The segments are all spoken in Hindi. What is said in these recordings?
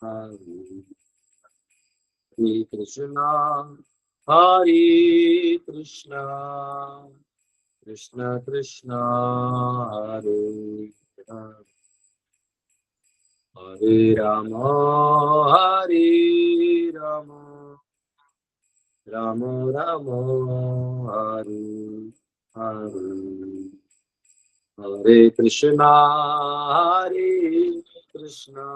Hare Krishna, Hare Krishna, Krishna Krishna, Hare Hare, Hare Rama, Hare Rama, Rama Rama, Hare Hare, Hare Krishna, Hare Krishna,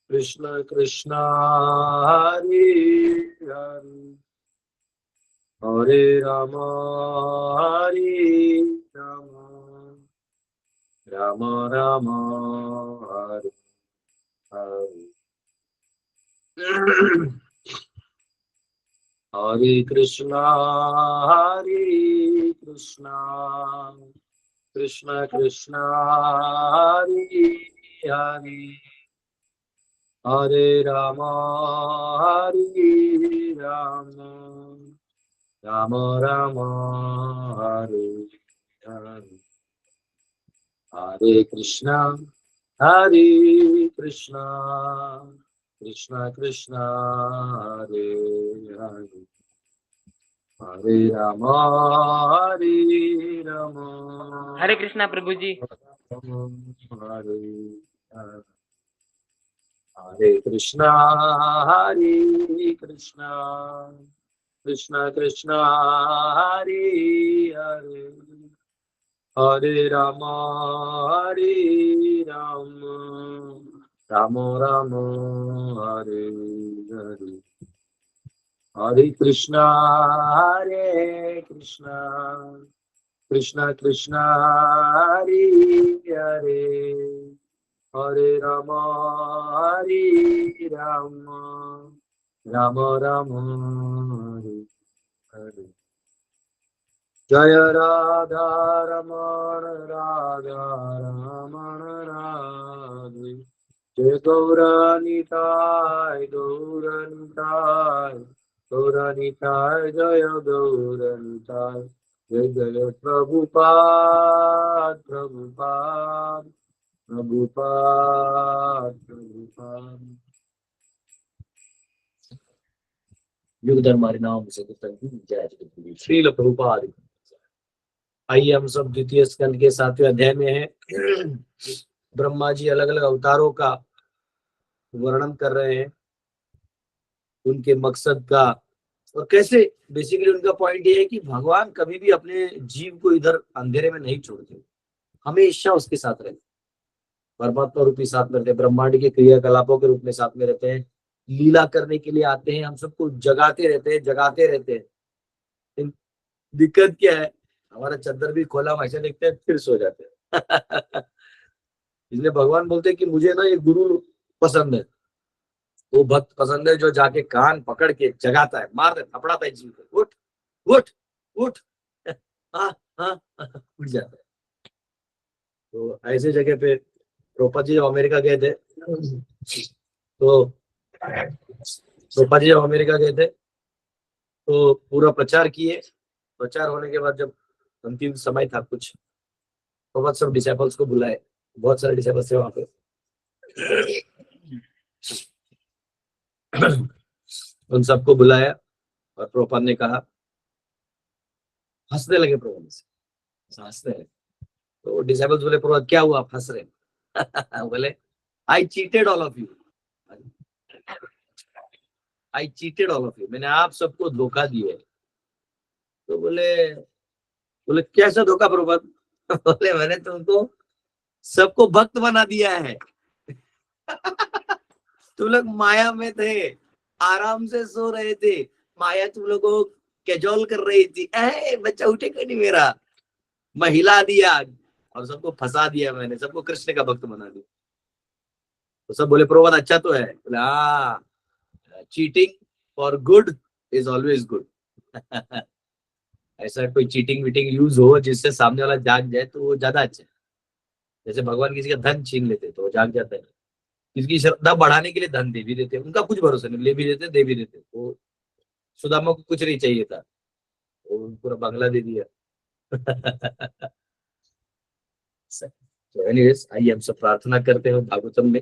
Krishna Krishna, Hare Hare, Hare Rama, Hare Rama, Rama Rama, Hare Hare. Hare Krishna, Hare Krishna, Krishna Krishna, Hare Hare, Hare Rama, Hare Rama, Rama Rama, Hare Hare. Hare Krishna, Hare Krishna, Krishna Krishna, Hare Hare, Hare Rama, Hare Rama, हरे कृष्णा प्रभु जी। Hare Hare. Hare Krishna, Hare Krishna, Krishna Krishna, Hare Hare, Hare Rama, Hare Rama, Rama Rama, Hare Hare. Hare Krishna, Hare Krishna, Krishna Krishna, Hare Hare, Hare Rama, Hare Rama, Rama Rama, Hare Hare. Jaya Radha Ramana Radha Ramana Radhe, Jai Gauranitai Gauranitai Gauranitai, Jaya Gauranitai, Jai Jaya Prabhupada Prabhupada Prabhupada Prabhupada. युग धर्म हरिनाम संकीर्तन की जय जगत श्रील प्रभुपाद। आइए हम सब द्वितीय स्कंद के 7वें अध्याय में हैं। ब्रह्मा जी अलग अलग अवतारों का वर्णन कर रहे हैं, उनके मकसद का, और कैसे बेसिकली उनका पॉइंट ये है कि भगवान कभी भी अपने जीव को इधर अंधेरे में नहीं छोड़ते, हमेशा उसके साथ रहते, परमात्मा रूपी साथ में रहते, ब्रह्मांड के क्रियाकलापों के रूप में साथ में रहते हैं, लीला करने के लिए आते हैं, हम सबको जगाते रहते हैं, जगाते रहते हैं। दिक्कत क्या है, हमारा चद्दर भी खोला, हम ऐसे देखते हैं फिर सो जाते हैं। इसलिए भगवान बोलते हैं कि मुझे ना ये गुरु पसंद है, वो भक्त पसंद है जो जाके कान पकड़ के जगाता है, मार दे, थपड़ाता है जीव को, उठ उठ उठ, हाँ हाँ, उठ जाता है। तो ऐसे जगह पे प्रोपा जी जब अमेरिका गए थे, तो प्रोपा जी जब अमेरिका गए थे तो पूरा प्रचार किए। प्रचार होने के बाद जब अंतिम समय था, कुछ तो बहुत सब डिसाइपल्स को बुलाए, बहुत सारे डिसाइपल्स थे वहां पे। उन सबको बुलाया और प्रोपा ने कहा, हंसने लगे प्रोपा से, हंसने लगे। तो डिसाइपल्स बोले, प्रोपा क्या हुआ आप हंस रहे? बोले, I cheated all of you, I cheated all of you, मैंने आप सबको धोखा दिया है। तो बोले बोले कैसा धोखा प्रोपा? बोले मैंने तुमको सबको भक्त बना दिया है। तुम लोग माया में थे, आराम से सो रहे थे, माया तुम लोगों को कैजोल कर रही थी, बच्चा उठेगा नहीं मेरा, मैं हिला दिया और सबको फंसा दिया, मैंने सबको कृष्ण का भक्त बना दिया। तो सब बोले प्रभुपाद अच्छा तो है। बोले हाँ, cheating for good is always good. ऐसा कोई चीटिंग वीटिंग यूज हो जिससे सामने वाला जाग जाए तो वो ज्यादा अच्छा है। जैसे भगवान किसी का धन छीन लेते तो वो जाग जाता है, किसी की श्रद्धा बढ़ाने के लिए धन दे भी देते, उनका कुछ भरोसा नहीं, ले भी देते दे भी देते। वो सुदामा को कुछ नहीं चाहिए था, वो पूरा बंगला दे दिया। तो एनीवेज, आइए हम सब प्रार्थना करते हैं भागवतम में।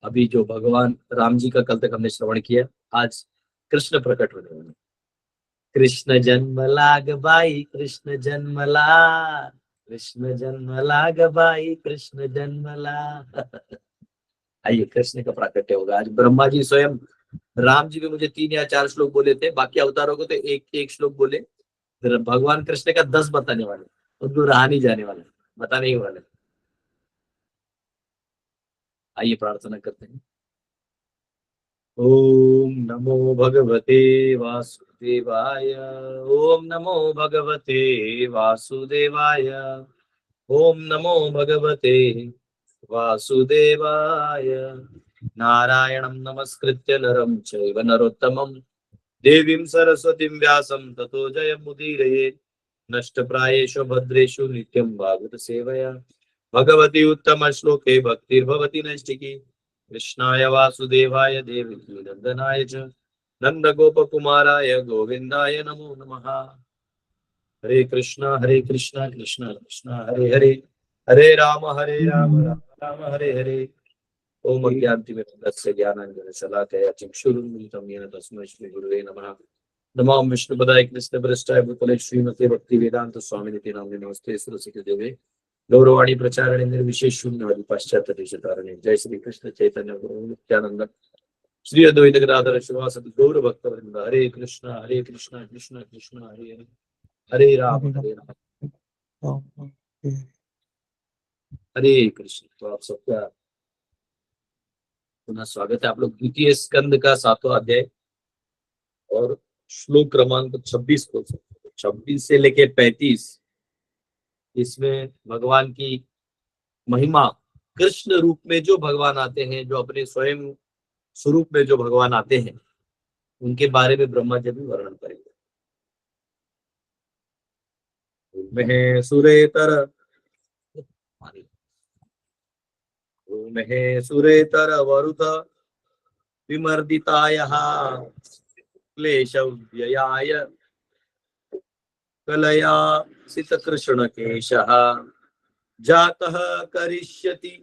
अभी जो भगवान राम जी का कल तक हमने श्रवण किया, आज कृष्ण प्रकट होने वाले। कृष्ण जन्म लाग बाई कृष्ण जन्म ला, कृष्ण जन्म लाग बाई कृष्ण जन्म ला। आइए कृष्ण का प्राकट्य होगा आज। ब्रह्मा जी स्वयं, राम जी भी मुझे 3 या 4 श्लोक बोले थे, बाकी अवतारों को तो एक एक श्लोक बोले। फिर भगवान कृष्ण का 10 बताने वाले, उनको रहा नहीं जाने वाले, बताने ही वाले। आइए प्रार्थना करते हैं। ओम नमो भगवते वासुदेवाय, ओम नमो भगवते वासुदेवाय, ओम नमो भगवते वासुदेवाय। नारायणं नमस्कृत्य नरं चैव नरोत्तमं, देवीं सरस्वतीं व्यासं ततो जयमुदीरये। नष्टप्रायेषु भद्रेषु नित्यं भागवत सेवया, भगवती उत्तम श्लोके भक्तिर्भवति नैष्टिकी। कृष्णाय वासुदेवाय देवकी नंदनाय च नंदगोपकुमाराय गोविंदाय नमो नमः। हरे कृष्णा कृष्णा कृष्णा हरे हरे, हरे राम राम राम हरे हरे। ओम अज्ञानतिमिरन्दस्य ज्ञानाञ्जनशलाकया चक्षुरुन्मिलितं येन तस्मै श्री गुरुवे नमः। नमो विष्णुपदाय कृष्णप्रेष्ठाय भूतले श्रीमते भक्तिवेदांत स्वामिनिति नामिने नमस्ते सरस्वती देवे गौरवाणी प्रचारणे निर्विशेष शून्यवादी पाश्चात्य देशतारणे। जय श्री कृष्ण चैतन्य गुरु नित्यानंद श्री अद्वैत गदाधर शिवासदि गौर भक्तवृंद। हरे कृष्णा कृष्णा कृष्ण हरे हरे, हरे राम हरे कृष्ण। तो आप सबका पुनः स्वागत है। आप लोग द्वितीय स्कंद का 7वां अध्याय और श्लोक क्रमांक 26 को, 26 से लेके 35, इसमें भगवान की महिमा, कृष्ण रूप में जो भगवान आते हैं, जो अपने स्वयं स्वरूप में जो भगवान आते हैं, उनके बारे में ब्रह्मा जी भी वर्णन करेंगे। सुरेतर सुरेतर वरुत विमर्दितायः क्लेशव्ययाय कलया सित कृष्ण केशः जातः करिष्यति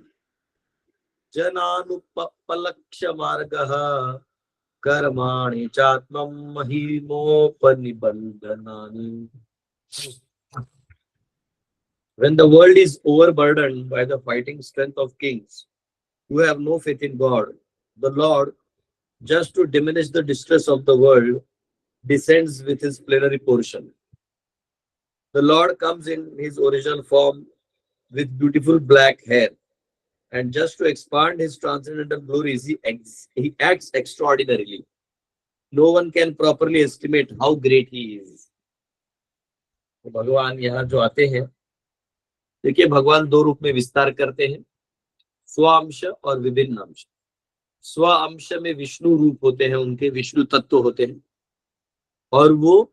जनानुपलक्ष्य मार्गः कर्माणि चात्मं महिमोपनिबन्धनानि। When the world is overburdened by the fighting strength of kings who have no faith in God, the Lord, just to diminish the distress of the world, descends with his plenary portion. The Lord comes in his original form with beautiful black hair, and just to expand his transcendental glories, he acts extraordinarily. No one can properly estimate how great he is. तो भगवान यहाँ जो आते हैं, देखिए भगवान 2 रूप में विस्तार करते हैं, स्वांश और विभिन्न अंश। स्व अंश में विष्णु रूप होते हैं, उनके विष्णु तत्व होते हैं, और वो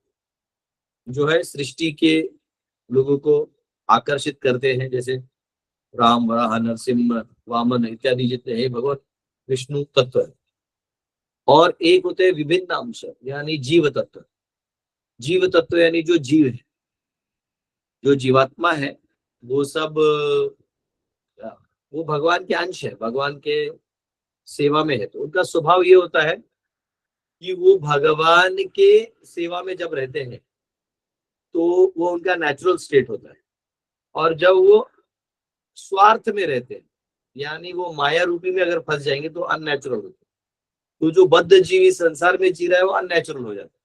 जो है सृष्टि के लोगों को आकर्षित करते हैं, जैसे राम वराह नरसिंह वामन इत्यादि जितने हैं भगवान विष्णु तत्व है। और एक होते हैं विभिन्न अंश, यानी जीव तत्व। जीव तत्व यानी जो जीव है, जो जीवात्मा है, वो सब वो भगवान के अंश है, भगवान के सेवा में है। तो उनका स्वभाव ये होता है कि वो भगवान के सेवा में जब रहते हैं तो वो उनका नेचुरल स्टेट होता है, और जब वो स्वार्थ में रहते हैं, यानी वो माया रूपी में अगर फंस जाएंगे तो अननेचुरल होते हैं। तो जो बद्ध जीवी संसार में जी रहा है वो अननेचुरल हो जाता है,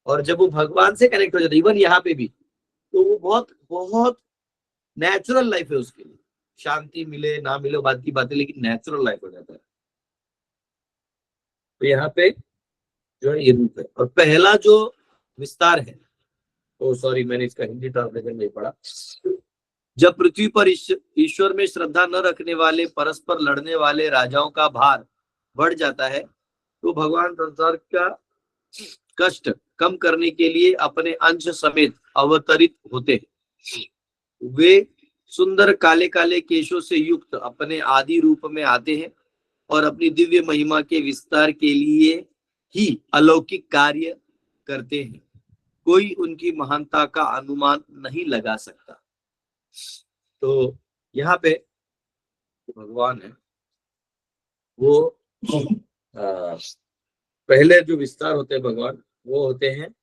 और जब वो भगवान से कनेक्ट हो जाता है, इवन यहाँ पे भी, तो वो बहुत बहुत नेचुरल लाइफ है उसके लिए। शांति मिले ना मिले बात की बात है, लेकिन नेचुरल लाइफ हो जाता है। तो यहाँ पे जो है ये रूप है। और पहला जो विस्तार है, ओ सॉरी मैंने इसका हिंदी ट्रांसलेशन नहीं पढ़ा। जब पृथ्वी पर ईश्वर में श्रद्धा न रखने वाले, परस्पर लड़ने वाले राजाओं का भार बढ़ जाता है, तो भगवान संसार का कष्ट कम करने के लिए अपने अंश समेत अवतरित होते हैं। वे सुंदर काले काले केशों से युक्त अपने आदि रूप में आते हैं और अपनी दिव्य महिमा के विस्तार के लिए ही अलौकिक कार्य करते हैं। कोई उनकी महानता का अनुमान नहीं लगा सकता। तो यहाँ पे भगवान है वो आ, पहले जो विस्तार होते हैं भगवान वो होते हैं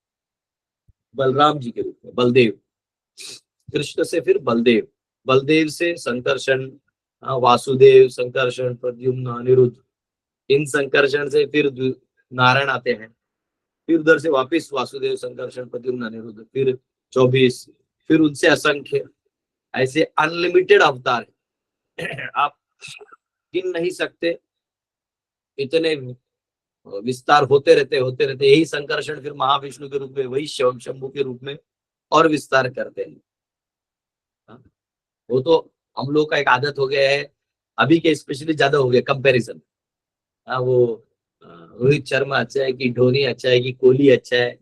बलराम जी के रूप में, बलदेव। कृष्ण से फिर बलदेव, बलदेव से संकर्षण, वासुदेव, संकर्षण, प्रद्युम्न, अनिरुद्ध। इन संकर्षण से फिर नारायण आते हैं, फिर उधर से वापिस वासुदेव, संकर्षण, प्रद्युम्न, अनिरुद्ध, फिर 24, फिर उनसे असंख्य, ऐसे अनलिमिटेड अवतार है। आप गिन नहीं सकते, इतने विस्तार होते रहते। यही संकर्षण फिर महाविष्णु के रूप में, वही शंभु के रूप में और विस्तार करते हैं। हाँ, वो तो हम लोग का एक आदत हो गया है, अभी के स्पेशली ज्यादा हो गया कंपैरिजन। हाँ, वो रोहित शर्मा अच्छा है कि धोनी अच्छा है कि कोहली अच्छा है,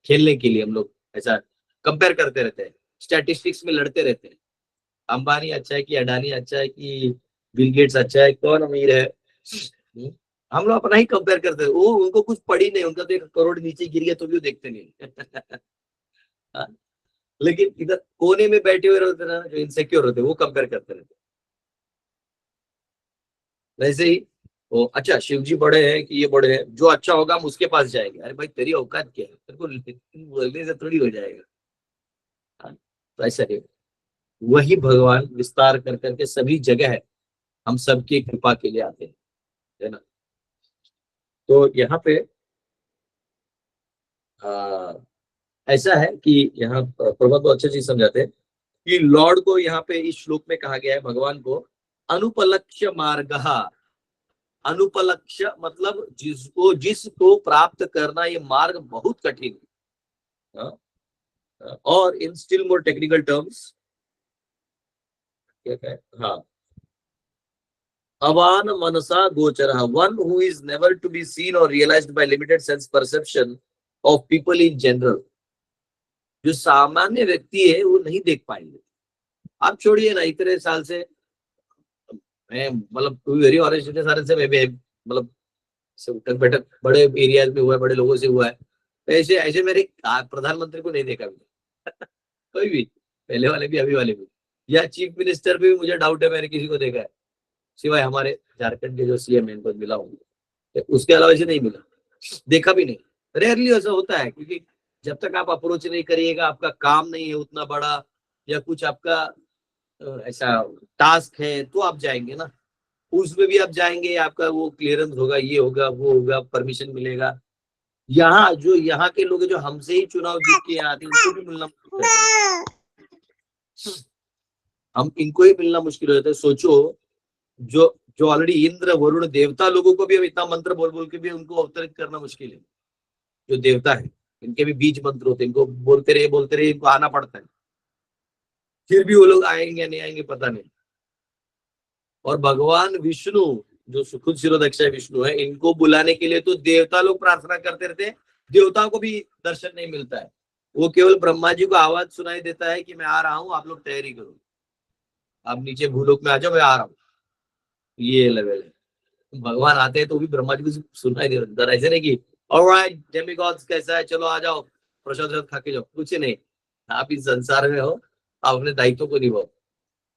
खेलने के लिए हम लोग ऐसा कंपेयर करते रहते हैं, स्टैटिस्टिक्स में लड़ते रहते हैं। अंबानी अच्छा है कि अडानी अच्छा है कि बिल गेट्स अच्छा है, कौन अमीर है। हम्म, हम लोग अपना ही कंपेयर करते हैं। वो उनको कुछ पड़ी नहीं, उनका तो 1 करोड़ नीचे गिर गया तो भी वो देखते नहीं। हाँ, लेकिन इधर कोने में बैठे हुए रहते ना, जो इनसिक्योर होते हैं, वो कंपेयर करते रहते हैं। वैसे ही वो अच्छा शिव जी बड़े हैं कि ये बड़े हैं, जो अच्छा होगा हम उसके पास जाएंगे। अरे भाई तेरी औकात क्या है, तेरे को बोलने से थोड़ी हो जाएगा। हाँ, तो ऐसा नहीं, वही भगवान विस्तार कर करके सभी जगह है, हम सबकी कृपा के लिए आते हैं, है ना। तो यहाँ पे आ, ऐसा है कि यहाँ प्रभुपाद बहुत अच्छी चीज समझाते हैं कि लॉर्ड को यहाँ पे इस श्लोक में कहा गया है, भगवान को अनुपलक्ष्य मार्ग। अनुपलक्ष्य मतलब जिसको प्राप्त करना ये मार्ग बहुत कठिन है। और in still more technical terms क्या है, हाँ, अवान मनसा गोचर, one who is never to be seen और realised by limited sense perception of people in general. जो सामान्य व्यक्ति है वो नहीं देख पाएंगे। आप छोड़िए ना, इतने साल से मैं मतलब टू वेरी ऑनेस्ट, इतने सारे से मैं भी मतलब से उठक बैठक बड़े एरियाज में हुआ है, बड़े लोगों से हुआ है। तो ऐसे ऐसे मेरे प्रधानमंत्री को नहीं देखा मैंने। कोई भी, पहले वाले भी अभी वाले भी, या चीफ मिनिस्टर पे भी मुझे डाउट है मैंने किसी को देखा है, सिवाय हमारे झारखंड के जो सीएम है इनको मिला हूँ, उसके अलावा ऐसे नहीं मिला, देखा भी नहीं। रेयरली ऐसा होता है, क्योंकि जब तक आप अप्रोच नहीं करिएगा, आपका काम नहीं है उतना बड़ा, या कुछ आपका ऐसा टास्क है, तो आप जाएंगे ना। उसमें भी आप जाएंगे, आपका वो क्लियरेंस होगा, ये होगा वो होगा, परमिशन मिलेगा। यहाँ जो यहाँ के लोग हैं, जो हमसे ही चुनाव जीत के यहाँ आते हैं, उनको भी मिलना मुश्किल रहता है। हम इनको ही मिलना मुश्किल हो जाता है। सोचो, जो जो ऑलरेडी इंद्र वरुण देवता लोगों को भी अब इतना मंत्र बोल बोल के भी उनको अवतरित करना मुश्किल है। जो देवता है, इनके भी बीज मंत्र होते हैं, इनको बोलते रहे, इनको आना पड़ता है। फिर भी वो लोग आएंगे या नहीं आएंगे पता नहीं। और भगवान विष्णु, जो खुद शिरोदक्ष विष्णु है, इनको बुलाने के लिए तो देवता लोग प्रार्थना करते रहते हैं, देवताओं को भी दर्शन नहीं मिलता है। वो केवल ब्रह्मा जी को आवाज सुनाई देता है कि मैं आ रहा हूँ, आप लोग तैयारी करो, आप नीचे भूलोक में आ जाओ, मैं आ रहा हूँ। ये लेवल है। भगवान आते हैं तो भी ब्रह्मा जी को सुनाई दे रहा है, ऐसे नहीं कि ऑलराइट डेमिगॉड्स कैसा है, चलो आ जाओ, प्रसाद वसाद खा के जाओ, कुछ नहीं। आप इस संसार में हो, आप अपने दायित्व को निभाओ।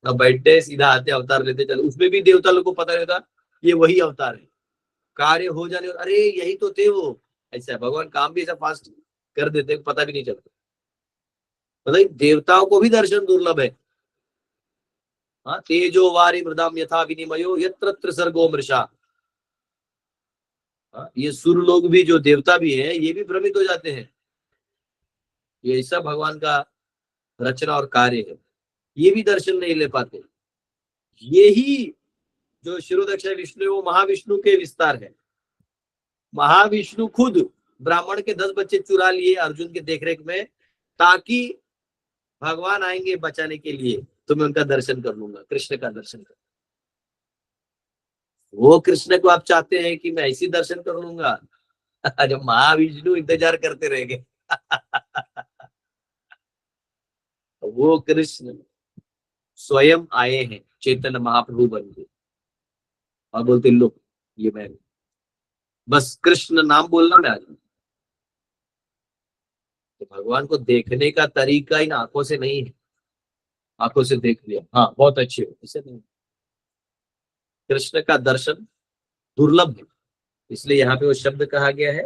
अब बैठते सीधा आते, अवतार लेते चलो। उसमें भी देवता लोग को पता नहीं होता ये वही अवतार है। कार्य हो जाने, अरे यही तो थे वो। ऐसा है, भगवान काम भी ऐसा फास्ट कर देते, पता भी नहीं चलता। मतलब देवताओं को भी दर्शन दुर्लभ है। हाँ, तेजो वारी मृदाम यथा विनिमयो यत्र त्रिसर्गो मृषा। हाँ, ये सुर लोग भी, जो देवता भी है, ये भी भ्रमित हो जाते हैं। ये ऐसा भगवान का रचना और कार्य है, ये भी दर्शन नहीं ले पाते। यही जो शिरोदक्ष विष्णु है, वो महाविष्णु के विस्तार है। महाविष्णु खुद ब्राह्मण के 10 बच्चे चुरा लिए अर्जुन के देखरेख में, ताकि भगवान आएंगे बचाने के लिए, तो मैं उनका दर्शन कर लूंगा, कृष्ण का दर्शन कर। वो कृष्ण को आप चाहते हैं कि मैं ऐसी दर्शन कर लूंगा? जब महाविष्णु इंतजार करते रहेंगे। वो कृष्ण स्वयं आए हैं चैतन्य महाप्रभु बन के, और बोलते लो ये मैं, बस कृष्ण नाम बोलना मैं आ जाऊं। तो भगवान को देखने का तरीका इन आंखों से नहीं है, आंखों से देख लिया हाँ बहुत अच्छे हो, इसे नहीं। कृष्ण का दर्शन दुर्लभ है, इसलिए यहाँ पे वो शब्द कहा गया है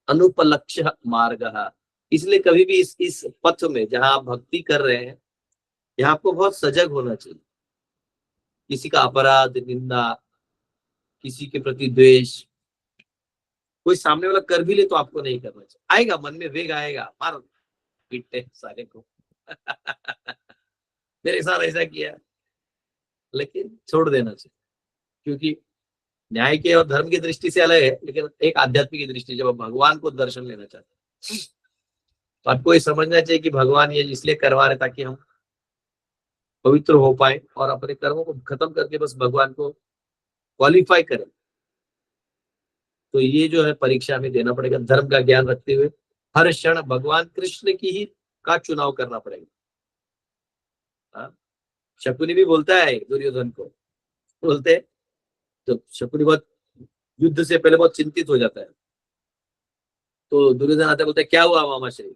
अनुपलक्ष्य मार्ग। इसलिए कभी भी इस पथ में जहां आप भक्ति कर रहे हैं, यहाँ आपको बहुत सजग होना चाहिए। किसी का अपराध, निंदा, किसी के प्रति द्वेष कोई सामने वाला कर भी ले तो आपको नहीं करना चाहिए। आएगा मन में वेग आएगा, मार पीटते सारे को मेरे साथ ऐसा किया, लेकिन छोड़ देना चाहिए, क्योंकि न्याय के और धर्म की दृष्टि से अलग है, लेकिन एक आध्यात्मिक की दृष्टि, जब आप भगवान को दर्शन लेना चाहते हैं तो आपको ये समझना चाहिए कि भगवान ये इसलिए करवा रहे ताकि हम पवित्र हो पाए और अपने कर्मों को खत्म करके बस भगवान को क्वालिफाई करें। तो ये जो है परीक्षा में देना पड़ेगा, धर्म का ज्ञान रखते हुए हर क्षण भगवान कृष्ण की ही का चुनाव करना पड़ेगा। शकुनी भी बोलता है दुर्योधन को, बोलते तो शकुनी बहुत युद्ध से पहले बहुत चिंतित हो जाता है, तो दुर्योधन आता है, बोलता है क्या हुआ मामा श्री?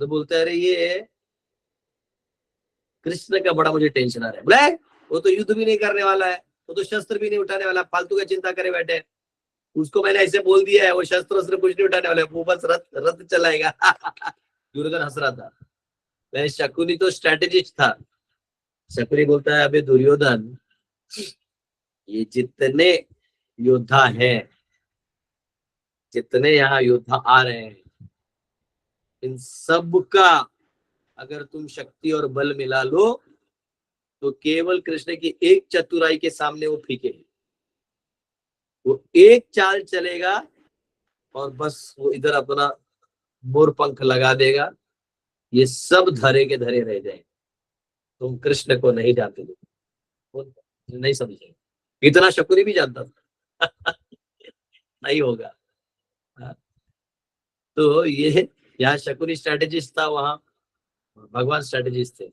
तो बोलता है अरे ये कृष्ण का बड़ा मुझे टेंशन आ रहा है। बोले वो तो युद्ध भी नहीं करने वाला है, वो तो शस्त्र भी नहीं उठाने वाला, फालतू का चिंता करे बैठे। उसको मैंने ऐसे बोल दिया है, वो शस्त्र कुछ नहीं उठाने वाला है, वो बस रथ चलाएगा दुर्योधन हंस रहा था। मैं शकुनी तो स्ट्रेटेजिस्ट था। शकुनी बोलता है अबे दुर्योधन, ये जितने योद्धा हैं, जितने यहाँ योद्धा आ रहे हैं, इन सब का अगर तुम शक्ति और बल मिला लो तो केवल कृष्ण की एक चतुराई के सामने वो फीके हैं। वो एक चाल चलेगा और बस वो इधर अपना मोर पंख लगा देगा, ये सब धरे के धरे रह जाएंगे। तुम कृष्ण को नहीं जानते, नहीं समझेंगे। इतना शकुनी भी जानता था नहीं होगा। तो ये यहाँ शकुनी स्ट्रेटेजिस्ट था, वहां भगवान स्ट्रेटेजिस्ट थे।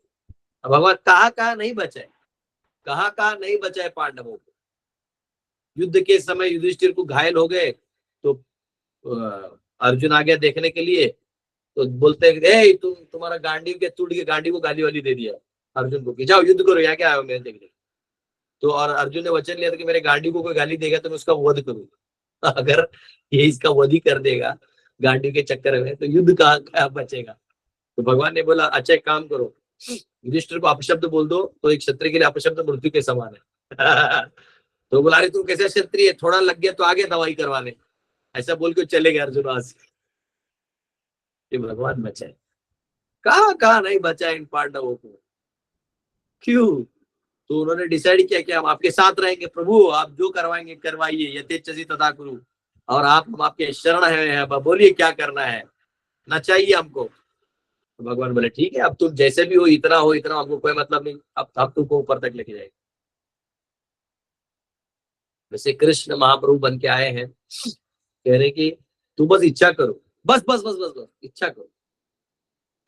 अब भगवान कहाँ नहीं बचाए, कहाँ नहीं बचाए पांडवों को। युद्ध के समय युधिष्ठिर को घायल हो गए तो अर्जुन आ गया देखने के लिए, तो बोलते हैं तुम्हारा गांडीव के टूट के गांडी को गाली वाली दे दिया अर्जुन को कि जाओ युद्ध करो, यहाँ क्या आयो मेरे देखने। तो और अर्जुन ने वचन लिया था कि मेरे गांडी को कोई गाली देगा तो मैं उसका वध करूंगा। अगर ये इसका वध ही कर देगा गांडी के चक्कर में तो युद्ध कहाँ बचेगा। तो भगवान ने बोला अच्छा एक काम करो, युधिष्ठिर को अपशब्द बोल दो, तो एक क्षत्रिय के लिए अपशब्द मृत्यु के समान है तो बोला अरे तू कैसे क्षत्रिय, थोड़ा लग गया तो आगे दवाई करवाने, ऐसा बोल के चले गए अर्जुन वहां से। भगवान बचाए, कहाँ नहीं बचा इन पांडवों को। क्यों? तो उन्होंने डिसाइड किया कि हम आपके साथ रहेंगे प्रभु, आप जो करवाएंगे करवाइए, यथेच्छसि तथा कुरु, और हम आपके शरण है, बोलिए क्या करना है, ना चाहिए हमको। तो भगवान बोले ठीक है, अब तुम जैसे भी हो इतना हमको कोई मतलब नहीं, अब तुमको ऊपर तक लेके जाएंगे। वैसे कृष्ण महाप्रभु बन के आए हैं, कह रहे कि तुम बस इच्छा करो, बस बस बस बस बस इच्छा करो,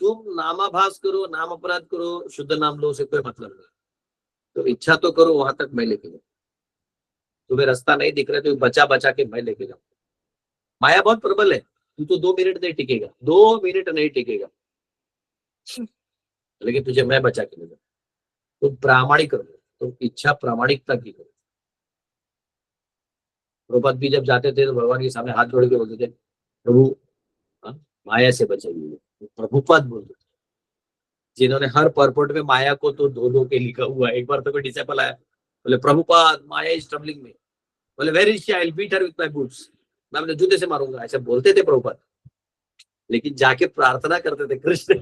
तुम नामाभास करो, नाम अपराध करो, शुद्ध नाम लो, से कोई मतलब नहीं, तो इच्छा तो करो, वहां तक मैं लेके जाऊँ। तुम्हें रास्ता नहीं दिख रहा तो बचा बचा के मैं लेके जाऊँ। माया बहुत प्रबल है, तू तो 2 मिनट नहीं टिकेगा, 2 मिनट नहीं टिकेगा, लेकिन तुझे मैं बचा के ले जाऊँ। तुम प्रामाणिक करो, तुम इच्छा प्रामाणिकता की करो। प्रभुपाद भी जब जाते थे तो भगवान के सामने हाथ जोड़ के बोलते थे प्रभु माया से बचाइए। प्रभुपाद बोलते थे, जिन्होंने हर परपोर्ट में माया को तो धो के लिखा हुआ है। एक बार तो कोई डिसाइपल आया, बोले प्रभुपाद माया इज ट्रबलिंग में, बोले where is she, I will beat her with my boots, मैं अपने जूते से मारूंगा, ऐसे बोलते थे प्रभुपाद। लेकिन जाके प्रार्थना करते थे कृष्ण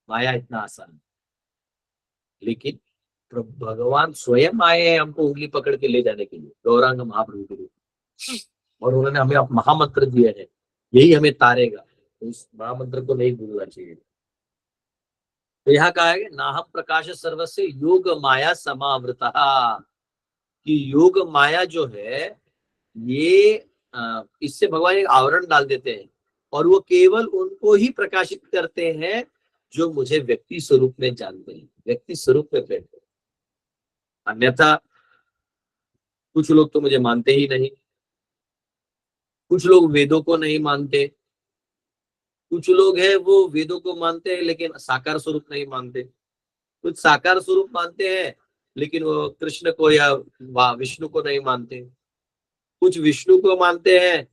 माया इतना आसान है, लेकिन भगवान स्वयं आए हैं हमको उंगली पकड़ के ले जाने के लिए, गौरांग महाप्रभु के लिए, और उन्होंने हमें महामंत्र दिए हैं, यही हमें तारेगा, तो इस महामंत्र को नहीं भूलना चाहिए। तो यहाँ कहा है नाहम प्रकाश सर्वस्य योग माया समावृता, कि योग माया जो है ये इससे भगवान एक आवरण डाल देते हैं, और वो केवल उनको ही प्रकाशित करते हैं जो मुझे व्यक्ति स्वरूप में जानते हैं, व्यक्ति स्वरूप में बैठे। अन्यथा कुछ लोग तो मुझे मानते ही नहीं, कुछ लोग वेदों को नहीं मानते, कुछ लोग हैं वो वेदों को मानते हैं लेकिन साकार स्वरूप नहीं मानते, कुछ साकार स्वरूप मानते हैं लेकिन वो कृष्ण को या विष्णु को नहीं मानते। कुछ विष्णु को मानते हैं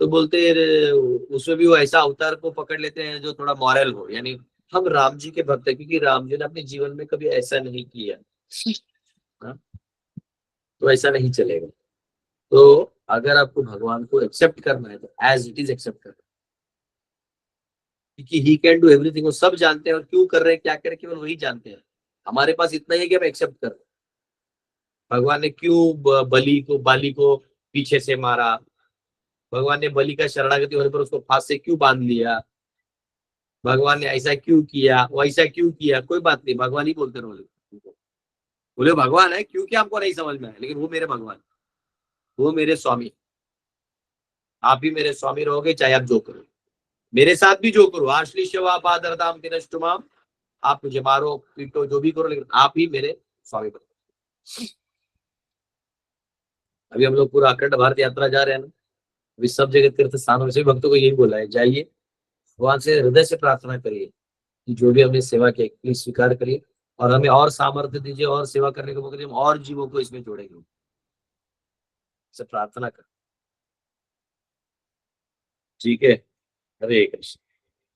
तो बोलते हैं उसमें भी वो ऐसा अवतार को पकड़ लेते हैं जो थोड़ा मॉरल हो, यानी हम राम जी के भक्त हैं क्योंकि राम जी ने अपने जीवन में कभी ऐसा नहीं किया। हाँ? तो ऐसा नहीं चलेगा। तो अगर आपको भगवान को एक्सेप्ट करना है तो एज इट इज एक्सेप्ट करना, क्योंकि ही कैन डू एवरीथिंग। वो सब जानते हैं और क्यों कर रहे हैं क्या कर रहे हैं केवल वही जानते हैं। हमारे पास इतना ही है कि हम एक्सेप्ट कर रहे हैं। भगवान ने क्यों बाली को पीछे से मारा, भगवान ने बलि का शरणागति होने पर उसको फांस से क्यों बांध लिया, भगवान ने ऐसा क्यों किया वैसा क्यों किया, कोई बात नहीं, भगवान ही बोलते रहो। बोले भगवान है क्योंकि हमको नहीं समझ में आया, लेकिन वो मेरे भगवान, वो मेरे स्वामी। आप भी मेरे स्वामी रहोगे चाहे आप जो करो, मेरे साथ भी जो करो। आश्लिष्यवापादरताम तिनष्टुमाम, आप मुझे मारो पीटो जो भी करो, लेकिन आप ही मेरे स्वामी बनो। अभी हम लोग पूरा अखंड भारत यात्रा जा रहे हैं ना, अभी सब जगह तीर्थ स्थानों में से भक्तों को यही बोला है, जाइए भगवान से हृदय से प्रार्थना करिए कि जो भी हमने सेवा की प्लीज स्वीकार करिए और हमें और सामर्थ्य दीजिए और सेवा करने को मौका दीजिए, हम और जीवों को इसमें जोड़ेंगे। से प्रार्थना कर, ठीक है। हरे कृष्ण।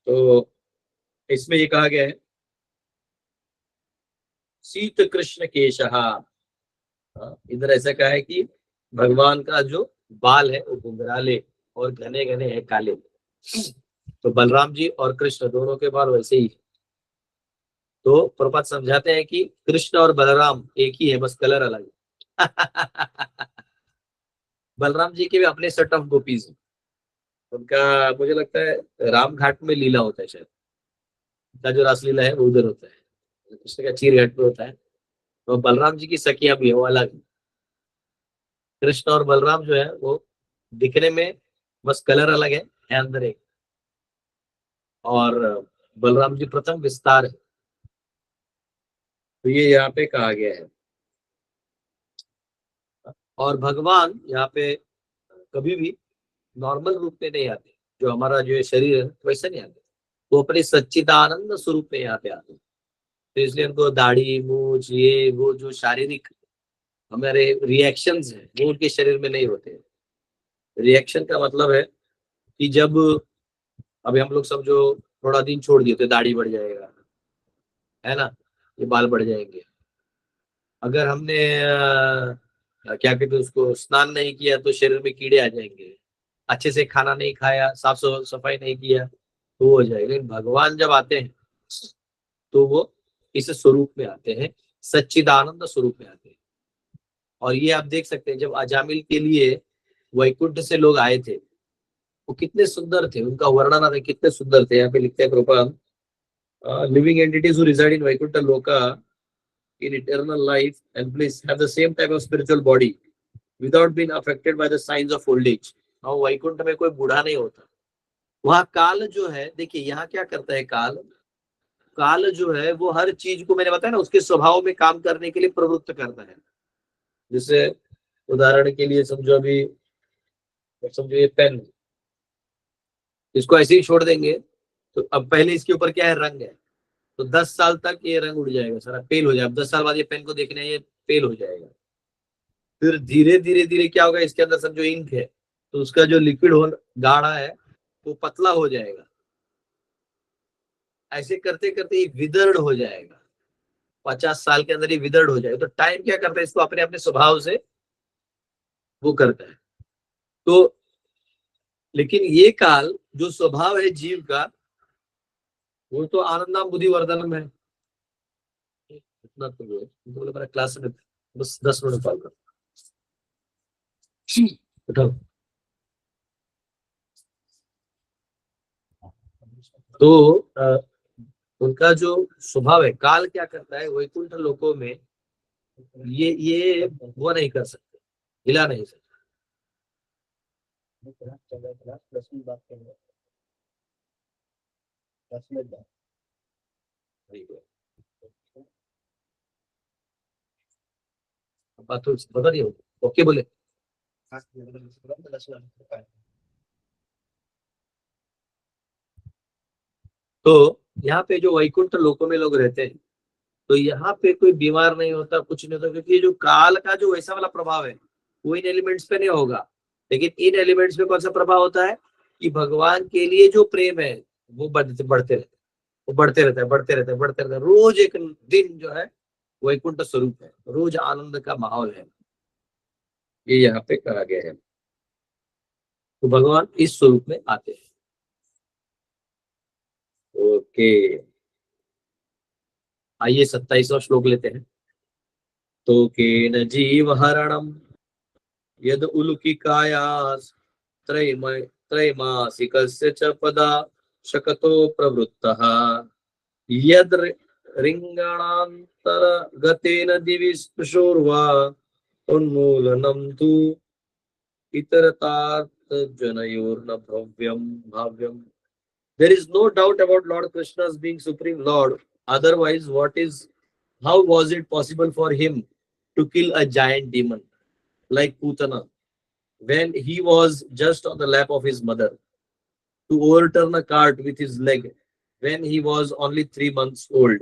तो इसमें ये कहा गया है शीत कृष्ण केशहा। इधर ऐसा कहा है कि भगवान का जो बाल है वो घुंघराले और घने घने है काले। तो बलराम जी और कृष्ण दोनों के बाल वैसे ही। तो प्रभुपाद समझाते हैं कि कृष्ण और बलराम एक ही है, बस कलर अलग है। बलराम जी के भी अपने सेट ऑफ गोपीज हैं। उनका मुझे लगता है राम घाट में लीला होता है शायद, उनका जो रासलीला है वो उधर होता है, कृष्ण का चीर घाट पे होता है। तो बलराम जी की सखियां भी है वो अलग है। कृष्ण और बलराम जो है वो दिखने में बस कलर अलग है अंदर एक। और बलराम जी प्रथम विस्तार है। तो ये यहाँ पे कहा गया है। और भगवान यहाँ पे कभी भी नॉर्मल रूप में नहीं आते, जो हमारा जो शरीर है वैसा नहीं आते, वो अपने सच्चिदानंद स्वरूप में यहाँ पे आते हैं। तो इसलिए उनको दाढ़ी मूछ ये वो जो शारीरिक हमारे रिएक्शंस हैं वो उनके शरीर में नहीं होते। रिएक्शन का मतलब है कि जब अभी हम लोग सब जो थोड़ा दिन छोड़ दिए तो दाढ़ी बढ़ जाएगा, है ना, ये बाल बढ़ जाएंगे। अगर हमने क्या कहते हैं उसको स्नान नहीं किया तो शरीर में कीड़े आ जाएंगे। अच्छे से खाना नहीं खाया, साफ सफाई नहीं किया तो हो जाएगा। लेकिन भगवान जब आते हैं तो वो इस स्वरूप में आते हैं, सच्चिदानंद स्वरूप में आते हैं। और ये आप देख सकते हैं जब अजामिल के लिए वैकुंठ से लोग आए थे वो कितने सुंदर थे, उनका वर्णन आता है कितने सुंदर थे। यहाँ पे लिखते हैं कृपाल, living entities who reside in Vaikuntha Loka in eternal life and bliss have the same type of spiritual body without being affected by the signs of old age. और वैकुंठ में कोई बूढ़ा नहीं होता। वहाँ काल जो है, देखिए यहाँ क्या करता है काल, काल जो है वो हर चीज को मैंने बताया ना उसके स्वभाव में काम करने के लिए प्रवृत्त करता है। जैसे उदाहरण के लिए समझो अभी, समझो ये पेन, इसको ऐसे ही छोड़ देंगे तो अब पहले इसके ऊपर क्या है, रंग है, तो 10 साल तक ये रंग उड़ जाएगा सारा, पेल हो जाएगा। 10 साल बाद ये पेन को देखने ये पेल हो जाएगा। फिर धीरे धीरे धीरे क्या होगा, इसके अंदर समझो इंक है तो उसका जो लिक्विड हो गाढ़ा है वो पतला हो जाएगा। ऐसे करते करते ये विदर्ड हो जाएगा। 50 साल के अंदर ये विदर्ड हो जाएगा। तो टाइम क्या करता है, इसको अपने अपने स्वभाव से वो करता है। तो लेकिन ये काल जो स्वभाव है जीव का वो तो आनंदम बुद्धि वर्धनम है। इतना तो जो है तो बोले मेरा क्लास में बस 10 मिनट कॉल कर उठाओ। तो उनका जो स्वभाव है, काल क्या करता है वैकुंठ लोकों में, ये वो नहीं कर सकते, हिला नहीं सकते। बात तो बता दिया, ओके बोले। तो यहाँ पे जो वैकुंठ लोकों में लोग रहते हैं तो यहाँ पे कोई बीमार नहीं होता, कुछ नहीं होता, क्योंकि ये जो काल का जो वैसा वाला प्रभाव है वो इन एलिमेंट्स पे नहीं होगा। लेकिन इन एलिमेंट्स पे कौन सा प्रभाव होता है कि भगवान के लिए जो प्रेम है वो बढ़ते बढ़ते रहते, वो बढ़ते रहता है, बढ़ते रहता है, बढ़ते रहता है। रोज एक दिन जो है वैकुंठ स्वरूप है, रोज आनंद का माहौल है, ये यहाँ पे कहा गया है। तो भगवान इस स्वरूप में आते हैं। ओके, आइए 27वां श्लोक लेते हैं। तो केन जीव हरणम यद उलुकिकायास त्रैमासिकस्य च पदा शकतो प्रवृत्तः यद रिंगणांतर गतेन दिवि स्पृशोर्वा उन्मूलनं तु इतरतार्थ जनयोर्न Bhavyam भाव्यम। There is no doubt about Lord Krishna's being Supreme Lord. Otherwise, how was it possible for him to kill a giant demon like Putana when he was just on the lap of his mother, to overturn a cart with his leg when he was only 3 months old,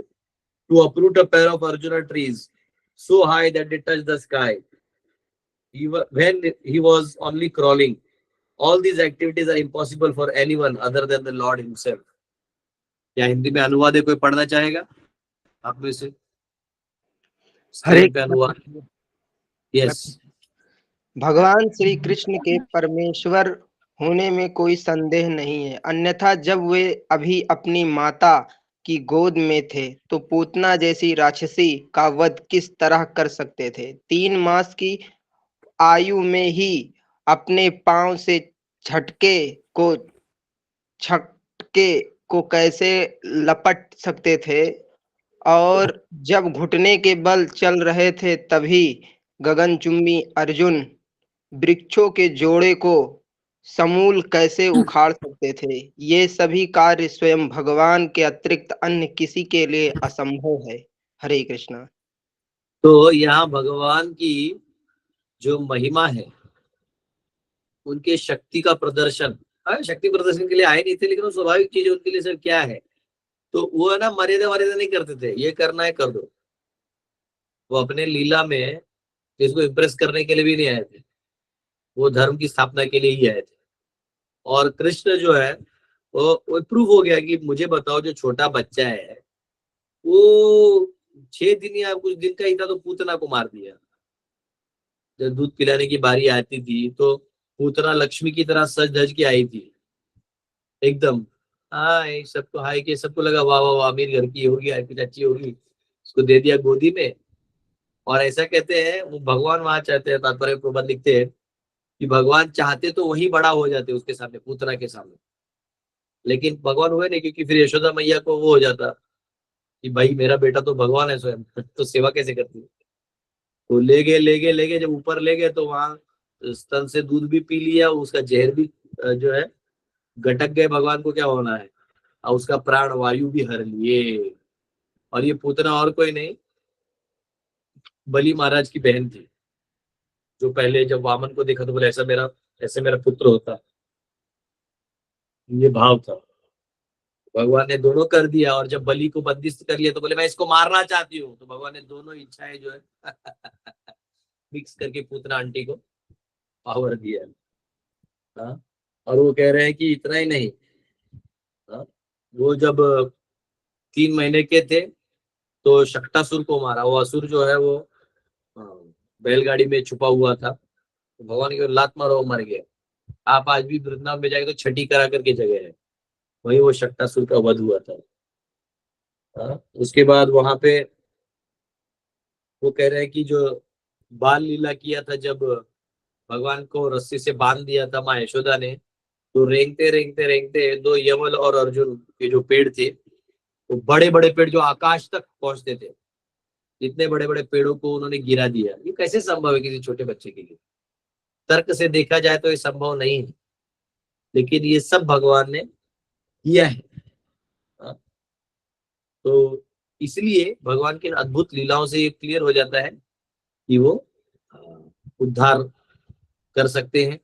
to uproot a pair of Arjuna trees so high that they touched the sky when he was only crawling? All these activities are impossible for anyone other than the Lord himself. क्या हिंदी में अनुवाद है, कोई पढ़ना चाहेगा आप में से? हरे स्क्रीन पे अनुवाद। यस। भगवान श्री कृष्ण के परमेश्वर होने में कोई संदेह नहीं है, अन्यथा जब वे अभी अपनी माता की गोद में थे तो पूतना जैसी राक्षसी का वध किस तरह कर सकते थे? 3 मास की आयु में ही अपने पांव से छटके को कैसे लपट सकते थे? और जब घुटने के बल चल रहे थे तभी गगनचुंबी अर्जुन वृक्षों के जोड़े को समूल कैसे उखाड़ सकते थे? ये सभी कार्य स्वयं भगवान के अतिरिक्त अन्य किसी के लिए असंभव है। हरे कृष्णा। तो यहाँ भगवान की जो महिमा है, उनके शक्ति का प्रदर्शन, शक्ति प्रदर्शन के लिए आए नहीं थे, लेकिन वो स्वाभाविक चीज उनके लिए सर क्या है, तो वो है ना मर्यादा वर्यादा नहीं करते थे, ये करना है कर दो। वो अपने लीला में इसको इम्प्रेस करने के लिए भी नहीं आए थे, वो धर्म की स्थापना के लिए ही आए थे। और कृष्ण जो है वो प्रूव हो गया कि मुझे बताओ, जो छोटा बच्चा है वो 6 दिन या कुछ दिन का ही था तो पूतना को मार दिया। जब दूध पिलाने की बारी आती थी तो पूतना लक्ष्मी की तरह सज धज के आई थी एकदम। हाय सबको, हाय के सबको लगा वाह वाह वाह, अमीर घर की होगी, आपकी चाची होगी, उसको दे दिया गोदी में। और ऐसा कहते हैं वो भगवान वहां चाहते हैं, तात्पर्य प्रबंध लिखते हैं कि भगवान चाहते तो वही बड़ा हो जाते उसके सामने, पूतना के सामने, लेकिन भगवान हुए नहीं, क्योंकि फिर यशोदा मैया को वो हो जाता कि भाई मेरा बेटा तो भगवान है स्वयं, तो सेवा कैसे करती है। तो ले गए, जब ऊपर ले गए तो वहां स्तन से दूध भी पी लिया, उसका जहर भी जो है गटक गए, भगवान को क्या होना है, और उसका प्राण वायु भी हर लिए। और ये पूतना और कोई नहीं, बलि महाराज की बहन थी, जो पहले जब वामन को देखा तो बोले ऐसे मेरा पुत्र होता, ये भाव था। भगवान ने दोनों कर दिया, और जब बलि को बंदिस्त कर लिया तो बोले मैं इसको मारना चाहती हूँ, तो भगवान ने दोनों इच्छाएं जो है मिक्स करके पूतना आंटी को पावर दिया। हाँ? और वो कह रहे हैं कि इतना ही नहीं, हाँ? वो जब 3 महीने के थे तो शक्टासुर को मारा। वो असुर जो है वो बैलगाड़ी में छुपा हुआ था, तो भगवान की लात मारो, वो मर गया। आप आज भी वृंदावन में जाएंगे तो छठी करा करके जगह है, वही वो शक्टासुर का वध हुआ था। हाँ? उसके बाद वहां पे वो कह रहे हैं कि जो बाल लीला किया था, जब भगवान को रस्सी से बांध दिया था माँ यशोदा ने, तो रेंगते रेंगते रेंगते दो यमल और अर्जुन के जो पेड़ थे, वो बड़े बड़े पेड़ जो आकाश तक पहुंचते थे, इतने बड़े बड़े पेड़ों को उन्होंने गिरा दिया। ये कैसे संभव है किसी छोटे बच्चे के लिए? तर्क से देखा जाए तो ये संभव नहीं है, लेकिन ये सब भगवान ने किया है। हाँ? तो इसलिए भगवान की अद्भुत लीलाओं से ये क्लियर हो जाता है कि वो उद्धार कर सकते हैं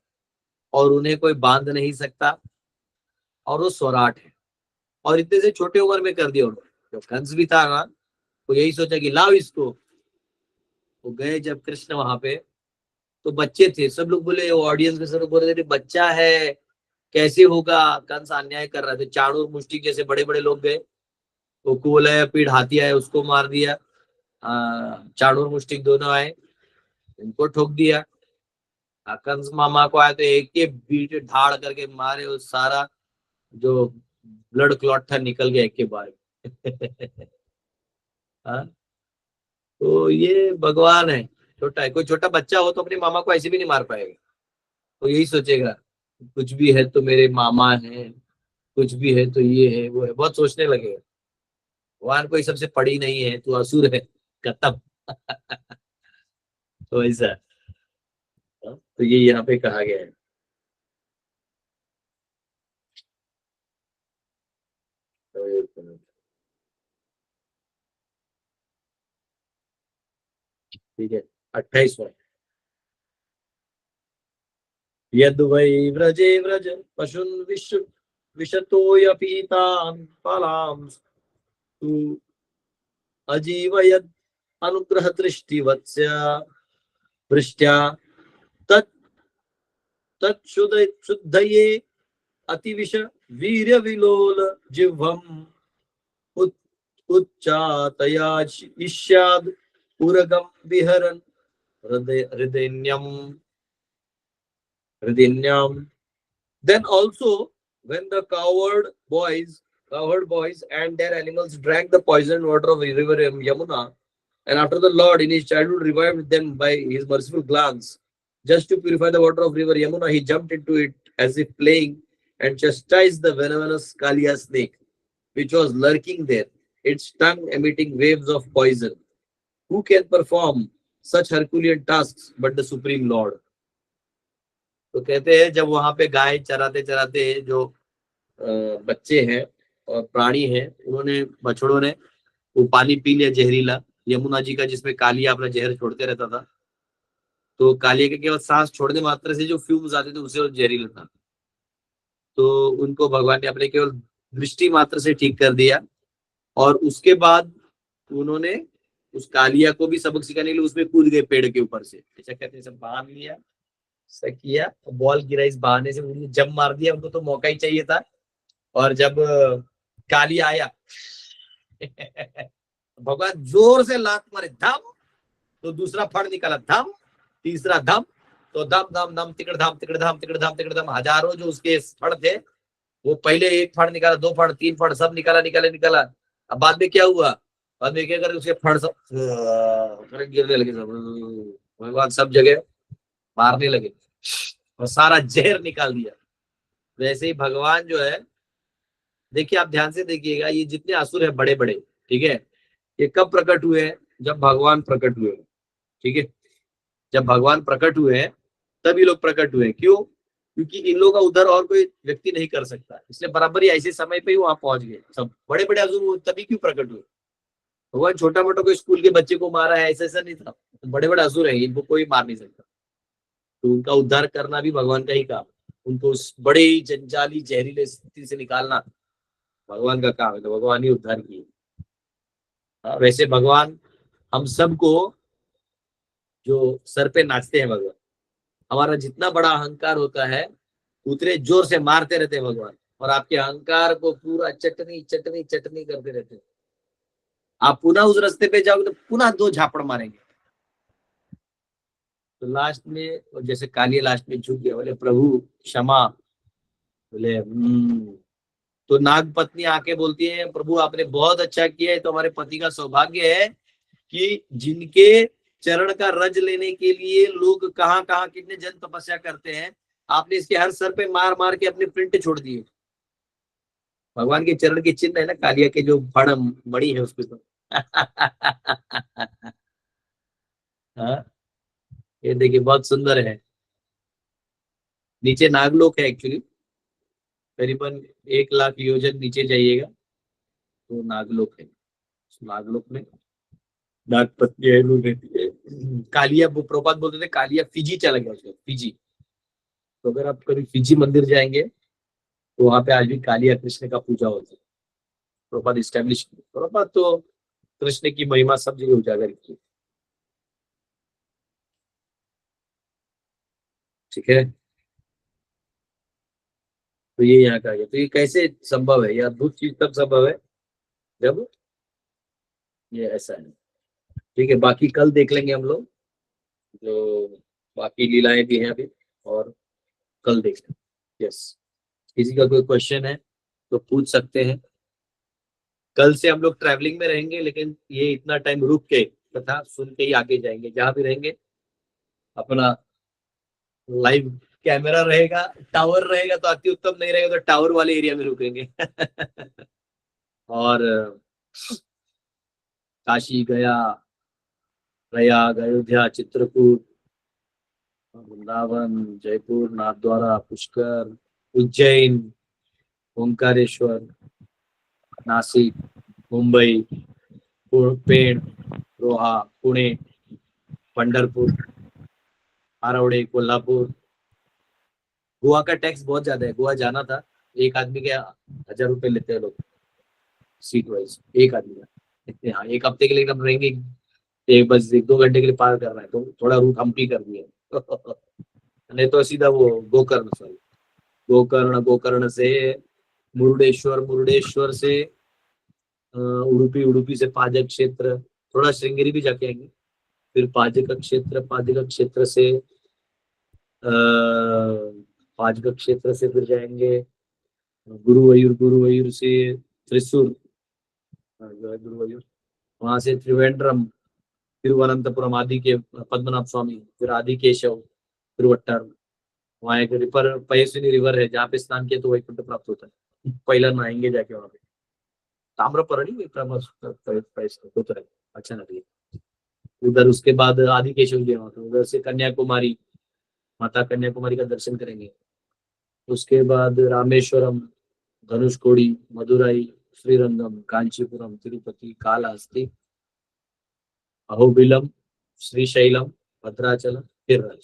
और उन्हें कोई बांध नहीं सकता, और वो स्वराट है। और इतने से छोटे उम्र में कर दिया उन्होंने। जब कंस भी था ना, वो यही सोचा कि लाओ इसको। वो गए जब कृष्ण वहां पे, तो बच्चे थे, सब लोग बोले, वो ऑडियंस में सब लोग बोल रहे थे बच्चा है कैसे होगा, कंस अन्याय कर रहा था। चाणूर मुष्टिक जैसे बड़े बड़े लोग गए, वो कुवलय पीढ़ हाथी आए उसको मार दिया, चाणूर मुष्टिक दोनों आए उनको ठोक दिया। कंस मामा को आया तो एक एक बीट ढाड़ करके मारे, वो सारा जो ब्लड क्लॉट था निकल गया एक के बाद। हाँ, तो ये भगवान है, छोटा है। कोई छोटा बच्चा हो तो अपने मामा को ऐसे भी नहीं मार पाएगा, तो यही सोचेगा कुछ भी है तो मेरे मामा है, कुछ भी है तो ये है वो है, बहुत सोचने लगेगा। भगवान कोई सबसे पड़ी नहीं है, तू असुर है, खत्म। तो ऐसा है। तो ये यहाँ पे कहा गया है। तो ठीक है, 28वां। यद वै व्रजे व्रज पशुन विश्व विशतोऽयपीतान् फलां तु अजीवयद् अनुग्रह दृष्टिवत्स्य वृष्ट्या तत् शुद्धये अतिविश वीर्य विलोल जिह्वम् उच्चातया ईष्याद् उरगं विहरन् हृदयन्यम्. Then also, when the cowherd boys and their animals drank the poisoned water of the river Yamuna, and after the Lord in his childhood revived them by his merciful glance, just to purify the water of river Yamuna, he jumped into it as if playing and chastised the venomous Kalia snake, which was lurking there, its tongue emitting waves of poison. Who can perform such Herculean tasks but the Supreme Lord? तो कहते हैं जब वहां पे गाय चराते चराते जो बच्चे हैं और प्राणी हैं, उन्होंने, बछड़ों ने वो पानी पी लिया जहरीला यमुना जी का, जिसमें कालिया अपना जहर छोड़ते रहता था। तो कालिया के केवल सांस छोड़ने मात्र से जो फ्यूम्स आते थे उससे वो जहरीला था। तो उनको भगवान ने अपने केवल दृष्टि मात्र से ठीक कर दिया, और उसके बाद उन्होंने उस कालिया को भी सबक सिखाने के लिए उसमें कूद गए पेड़ के ऊपर से। ऐसा कहते हैं, सब बांध लिया, ऐसा किया, बॉल गिरा, इस बहाने से उन्होंने जब मार दिया, उनको तो मौका ही चाहिए था। और जब कालिया आया भगवान जोर से लात मारे, धम, तो दूसरा फड़ निकाला, धम, तीसरा धम, तो दम दम दम तिकड़ धाम तिकड़ धाम तिकड़ धाम तिकड़ धाम, हजारों जो उसके फड़ थे, वो पहले एक फड़ निकाला, दो फड़, तीन फड़, सब निकाला निकाला निकाला। अब बाद में क्या हुआ, बाद में क्या कर उसके फड़ सब गिरने लगे, सब भगवान सब जगह मारने लगे और सारा जहर निकाल दिया। वैसे ही भगवान जो है, देखिए आप ध्यान से देखिएगा, ये जितने असुर है बड़े बड़े, ठीक है, ये कब प्रकट हुए हैं? जब भगवान प्रकट हुए, ठीक है, जब भगवान प्रकट हुए हैं तब ये लोग प्रकट हुए। क्यों? क्योंकि इन लोगों का उद्धार और कोई व्यक्ति नहीं कर सकता, इसलिए बराबर ही ऐसे समय पे ही वहां पहुंच गए सब बड़े बड़े असुर। तभी क्यों प्रकट हुए? भगवान छोटा मोटा कोई स्कूल के बच्चे को मारा है ऐसा नहीं था, बड़े बड़े असुर है, इनको कोई मार नहीं सकता। तो उनका उद्धार करना भी भगवान का ही काम, उनको उस बड़े जंजाली जहरीले स्थिति से निकालना भगवान का काम है। तो भगवान ही उद्धार किए। वैसे भगवान हम सबको जो सर पे नाचते हैं, भगवान हमारा जितना बड़ा अहंकार होता है उतने जोर से मारते रहते हैं भगवान, और आपके अहंकार को पूरा चटनी चटनी चटनी करते रहते हैं। आप पुनः उस रास्ते पे जाओगे तो पुनः दो झापड़ मारेंगे। तो लास्ट में, जैसे कालिया लास्ट में झुक गया, बोले प्रभु क्षमा, बोले तो नाग पत्नी आके बोलती है, प्रभु आपने बहुत अच्छा किया है, तो हमारे पति का सौभाग्य है कि जिनके चरण का रज लेने के लिए लोग कहाँ कहाँ कितने जन तपस्या करते हैं, आपने इसके हर सर पे मार मार के अपने प्रिंट छोड़ दिए। भगवान के चरण के चिन्ह है ना, कालिया के जो फड़ मणि है उसके ऊपर। हाँ, ये देखिए बहुत सुंदर है। नीचे नागलोक है एक्चुअली, करीबन 1 लाख योजन नीचे जाइएगा तो नागलोक है। नागलोक में नाग पत्नी है, लोग रहती है। कालिया, वो प्रभुपाद बोलते थे कालिया फिजी चला गया उसको, फिजी। तो अगर आप कभी फिजी मंदिर जाएंगे तो वहां पे आज भी कालिया कृष्ण का पूजा होता है। प्रभुपाद इस्टेब्लिश, प्रभुपाद तो कृष्ण की महिमा सब जगह उजागर की। ठीक है, तो ये यहाँ का है। तो ये कैसे संभव है, ये अद्भुत चीज तब संभव है जब ये ऐसा है। ठीक है, बाकी कल देख लेंगे हम लोग, जो बाकी लीलाएं भी हैं अभी, और कल देख लेंगे। यस, किसी का कोई क्वेश्चन है तो पूछ सकते हैं। कल से हम लोग ट्रैवलिंग में रहेंगे, लेकिन ये इतना टाइम रुक के तथा सुन के ही आगे जाएंगे। जहां भी रहेंगे अपना लाइव कैमरा रहेगा, टावर रहेगा तो अति उत्तम, नहीं रहेगा तो टावर वाले एरिया में रुकेंगे। और काशी गया, प्रयाग, अयोध्या, चित्रकूट, वृंदावन, जयपुर, नाथद्वारा, पुष्कर, उज्जैन, ओंकारेश्वर, नासिक, मुंबई, पेड़, रोहा, पुणे, पंढरपुर, आरवड़े, कोल्हापुर। गोवा का टैक्स बहुत ज्यादा है, गोवा जाना था, एक आदमी के 1000 रुपए लेते हैं लोग सीट वाइज, एक आदमी का। इतने, हाँ, एक हफ्ते के लिए हम रहेंगे, एक बस 1-2 घंटे के लिए पार करना है, तो थोड़ा रूट हम्पी कर दिया। नहीं तो सीधा वो गोकर्ण, सॉरी गोकर्ण, गोकर्ण से मुरुडेश्वर, मुरुडेश्वर से उडुपी, उडुपी से पाजक क्षेत्र, थोड़ा श्रृंगेरी भी जाके आएंगे, फिर पाजक क्षेत्र, पाजक क्षेत्र से पाजक क्षेत्र से फिर जाएंगे गुरुवायूर, गुरुवायूर से त्रिशूर, गुरुवायूर, वहां से त्रिवेंद्रम, तिरुवनंतपुरम, आदि के पद्मनाभ स्वामी, फिर आदि केशव, फिर वट्टार। वहाँ एक रिवर, पयस्विनी रिवर है, जहाँ पे स्नान किया तो वैकुंठ प्राप्त होता है। पहला नहाएंगे जाके वहां पे, ताम्रपर्णी होता है, अच्छा नदी है उधर। उसके बाद आदि केशव जी वहाँ, उधर से कन्याकुमारी, माता कन्याकुमारी का दर्शन करेंगे। उसके बाद रामेश्वरम, धनुषकोडी, मदुराई, श्रीरंगम, कांचीपुरम, तिरुपति, कालहस्ती, अहोबिलम, श्रीशैलम, भद्राचलम, फिर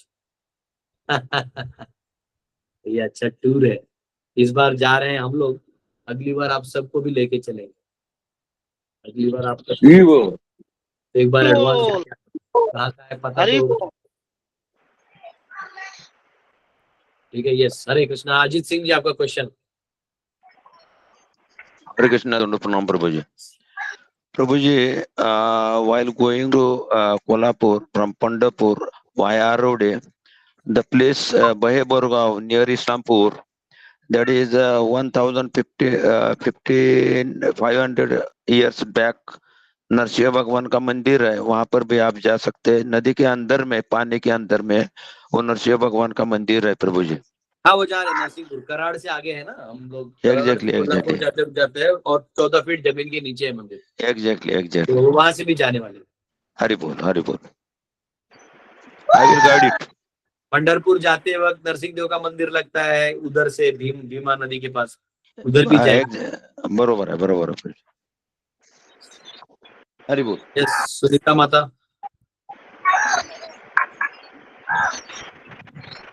ये अच्छा टूर है। इस बार जा रहे हैं हम लोग, अगली बार आप सबको भी लेके चलेंगे। अगली बार आपका तो एक बार एडवांस कहाँ का है पता तो। ठीक है, यस, हरे कृष्णा। अजीत सिंह जी, आपका क्वेश्चन। हरे कृष्णा, प्रणाम प्रभु जी। प्रभु जी, while going to Kolhapur from Pandharpur via Arode, the place Baheborgaon near Islampur, that is 1500 years back, Narasimha भगवान का मंदिर है। वहां पर भी आप जा सकते हैं, नदी के अंदर में, पानी के अंदर में वो नरसिंह भगवान का मंदिर है प्रभु जी। हाँ, वो जा रहे हैं नरसिंहपुर, कराड़ से आगे है ना हम लोग। एग्जैक्टली, एग्जैक्टली जाते हैं, और 14 फीट जमीन के नीचे है मंदिर। Exactly, exactly. तो वहां से भी जाने वाले। हरि बोल, हरि बोल। I will guide it. Pandharpur जाते वक्त नरसिंह देव का मंदिर लगता है, उधर से भीमा नदी के पास, उधर भी जाएंगे। बरोबर है, बरोबर है। हरि बोल। यस, सुनीता माता।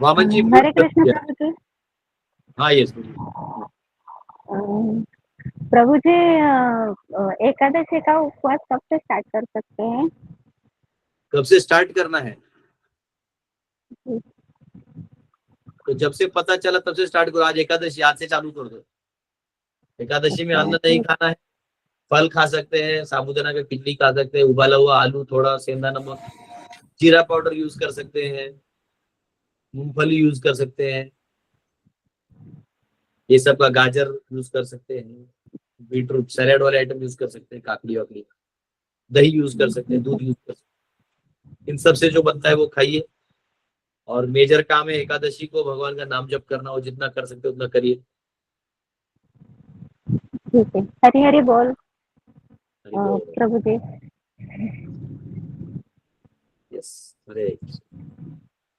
वामन जी, हरे कृष्ण प्रभु जी। हाँ, यस, प्रभु जी, एकादशी का उपवास कब से स्टार्ट कर सकते हैं? कब से स्टार्ट करना है? तो जब से पता चला तब से स्टार्ट करो। आज एकादशी, आज से चालू कर दो। एकादशी में अन्न नहीं खाना है, फल खा सकते हैं, साबूदाना का खिचड़ी खा सकते हैं, उबाला हुआ आलू, थोड़ा सेंधा नमक, जीरा पाउडर यूज कर सकते हैं, मूंगफली यूज कर सकते हैं, ये सब का, गाजर यूज कर सकते हैं, बीटरूट, सैलेड वाले आइटम यूज कर सकते हैं, काकड़ी वाकड़ी, दही यूज कर सकते हैं, दूध यूज कर सकते हैं। इन सब से जो बनता है वो खाइए। और मेजर काम है एकादशी को भगवान का नाम जप करना, और जितना कर सकते उतना करिए। ठीक है, हरी हरी बोल। हरि बोल। प्रभु जी, यस, हरे।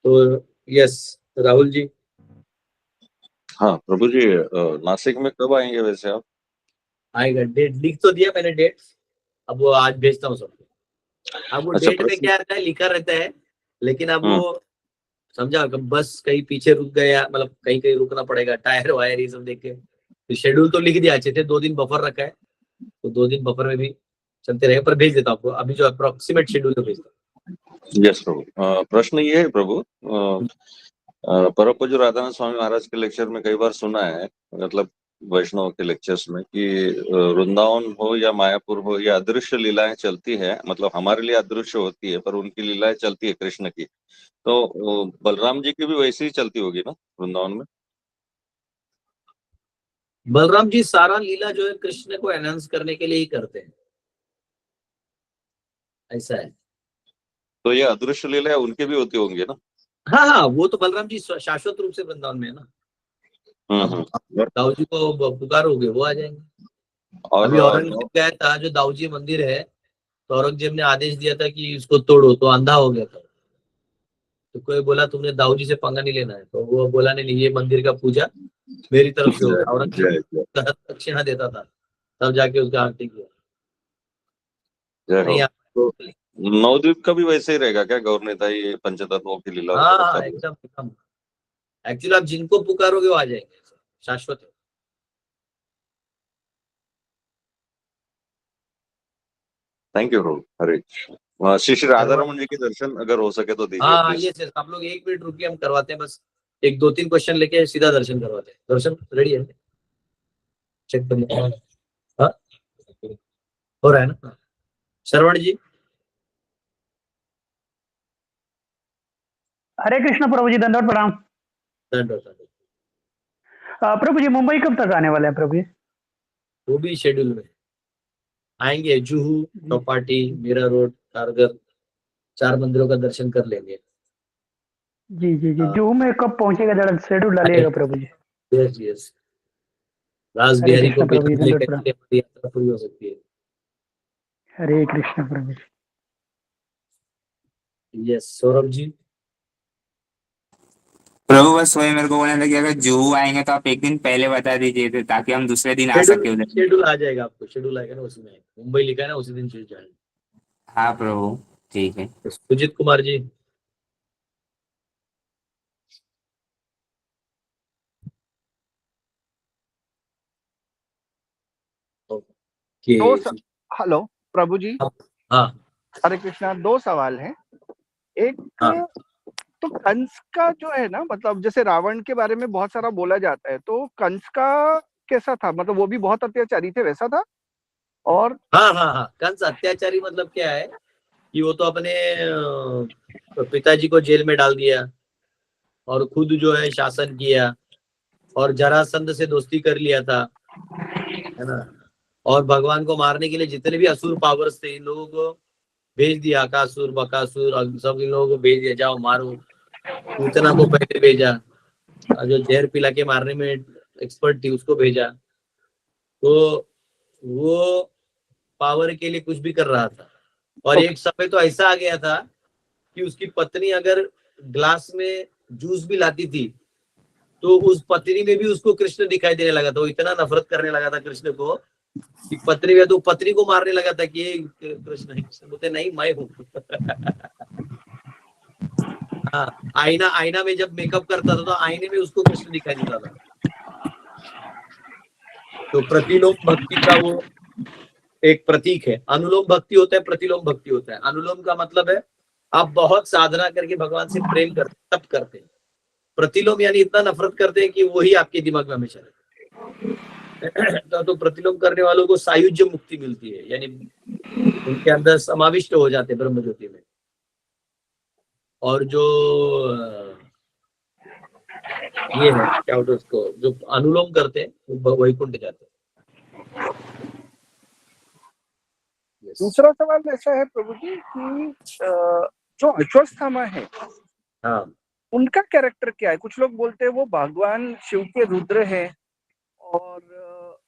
तो यस, राहुल जी। हाँ प्रभु जी, नासिक में कब आएंगे वैसे आप? आएगा, डेट लिख तो दिया मैंने, डेट अब वो आज भेजता हूँ सबको। अब वो अच्छा, डेट में क्या रहता है, लिखा रहता है, लेकिन अब वो समझा, बस कहीं पीछे रुक गया, मतलब कहीं कहीं रुकना पड़ेगा, टायर वायर ये सब देख के। तो शेड्यूल तो लिख दिया अच्छे से, 2 दिन बफर रखा है, तो 2 दिन बफर में भी चलते रहेगा, पर भेज देता हूँ आपको अभी जो अप्रोक्सीमेट शेड्यूल है भेजता हूँ। यस प्रभु। प्रश्न ये है प्रभु, परम पूज्य राधानंद स्वामी महाराज के लेक्चर में कई बार सुना है, मतलब वैष्णव के लेक्चर्स में, कि वृंदावन हो या मायापुर हो, या अदृश्य लीलाएं चलती है, मतलब हमारे लिए अदृश्य होती है पर उनकी लीलाएं चलती है कृष्ण की। तो बलराम जी की भी वैसी ही चलती होगी ना वृंदावन में? बलराम जी सारा लीला जो है कृष्ण को एनहांस करने के लिए ही करते हैं, ऐसा है। तो ये अदृश्य लीलाएं उनके भी होती होंगी ना? हाँ हाँ, वो तो बलराम जी शाश्वत रूप से वृंदावन में है ना। अब दाऊ जी को पुकारोगे वो आ जाएंगे। और अभी औरंगजेब गया था, जो दाऊ जी मंदिर है, तो औरंगजेब ने आदेश दिया था कि इसको तोड़ो, तो अंधा हो गया था। तो कोई बोला तुमने दाऊ जी से पंगा नहीं लेना है, तो वो बोला नहीं, ये मंदिर का पूजा मेरी तरफ से होगा। औरंगजेब दक्षिणा देता था, तब जाके उसका आरती किया। नहीं आपको, नवद्वीप का भी वैसे ही रहेगा क्या गौरनेता, ये पंचतत्वों की लीला? हाँ एकदम एकदम। एक्चुअली आप जिनको पुकारोगे वो आ जाएंगे, शाश्वत है। थैंक यू प्रभु। हरे श्री श्री राधा रमन जी के दर्शन अगर हो सके तो दीजिए हाँ प्लीज। ये आप लोग 1 मिनट रुकिए, हम करवाते हैं, बस एक 2-3 क्वेश्चन लेके सीधा दर्शन करवाते हैं। दर्शन रेडी है, चेक कर लो। हाँ हो रहा है ना। श्रवण जी, हरे कृष्ण प्रभु जी, दंडवत प्रणाम। प्रभु जी मुंबई कब तक आने वाले हैं प्रभु जी? वो भी शेड्यूल में आएंगे। जुहू, चौपाटी, मीरा रोड, कारगर, 4 मंदिरों का दर्शन कर लेंगे। जी जी जी, जूहू में कब पहुंचेगा, जरा शेड्यूल डालिएगा प्रभु जी। यस यस, रास हरे बिहारी को कृष्ण प्रभु जी, दंडवत लेकर प्रणाम। के हमारी यात्रा पूरी हो सकती है। हरे कृष्ण प्रभु जी। यस सौरभ जी। प्रभु बस वही मेरे को बोलने लगे, अगर जुहू आएंगे तो आप एक दिन पहले बता दीजिए थे, ताकि हम दूसरे दिन आ सके उधर। शेड्यूल आ जाएगा, आपको शेड्यूल आएगा ना, उसी में मुंबई लिखा है ना, उसी दिन चल जाएगा। हाँ प्रभु ठीक है। सुजीत कुमार जी। हेलो प्रभु जी। हाँ हरे कृष्णा। 2 सवाल हैं। एक, हाँ। तो कंस का जो है ना, मतलब जैसे रावण के बारे में बहुत सारा बोला जाता है, तो कंस का कैसा था? मतलब वो भी बहुत अत्याचारी थे, वैसा था? और हाँ हाँ हाँ, कंस अत्याचारी मतलब क्या है कि वो तो अपने पिताजी को जेल में डाल दिया और खुद जो है शासन किया, और जरासंध से दोस्ती कर लिया था, है ना। और भगवान को मारने के लिए जितने भी असुर पावर्स थे, इन लोगों को भेज दिया, अकासुर बकासुर और सब इन लोगों को भेज दिया, जाओ मारो। पूतना को पहले भेजा, जो जहर पिला के मारने में एक्सपर्ट थी उसको भेजा। तो वो पावर के लिए कुछ भी कर रहा था। और एक समय तो ऐसा आ गया था कि उसकी पत्नी अगर ग्लास में जूस भी लाती थी, तो उस पत्नी में भी उसको कृष्ण दिखाई देने लगा था। वो इतना नफरत करने लगा था कृष्ण को कि पत्नी में तो पत्नी को मारने लगा था कि ये कृष्ण है। कृष्ण बोलते नहीं, मैं हूँ। हाँ, आईना में जब मेकअप करता था तो आईने में उसको कृष्ण दिखाई देता था। तो प्रतिलोम भक्ति का वो एक प्रतीक है। अनुलोम भक्ति होता है, प्रतिलोम भक्ति होता है। अनुलोम का मतलब है आप बहुत साधना करके भगवान से प्रेम करते, तप करते हैं। प्रतिलोम यानी इतना नफरत करते हैं कि वही आपके दिमाग में हमेशा रहता है। तो प्रतिलोम करने वालों को सायुज्य मुक्ति मिलती है, यानी उनके अंदर समाविष्ट हो जाते हैं ब्रह्म ज्योति में। और जो ये है क्या होता है उसको, जो अनुलोम करते हैं वो वैकुंठ जाते हैं। दूसरा सवाल ऐसा है प्रभु जी कि जो अश्वत्थामा है, हाँ, उनका कैरेक्टर क्या है? कुछ लोग बोलते हैं वो भगवान शिव के रुद्र है, और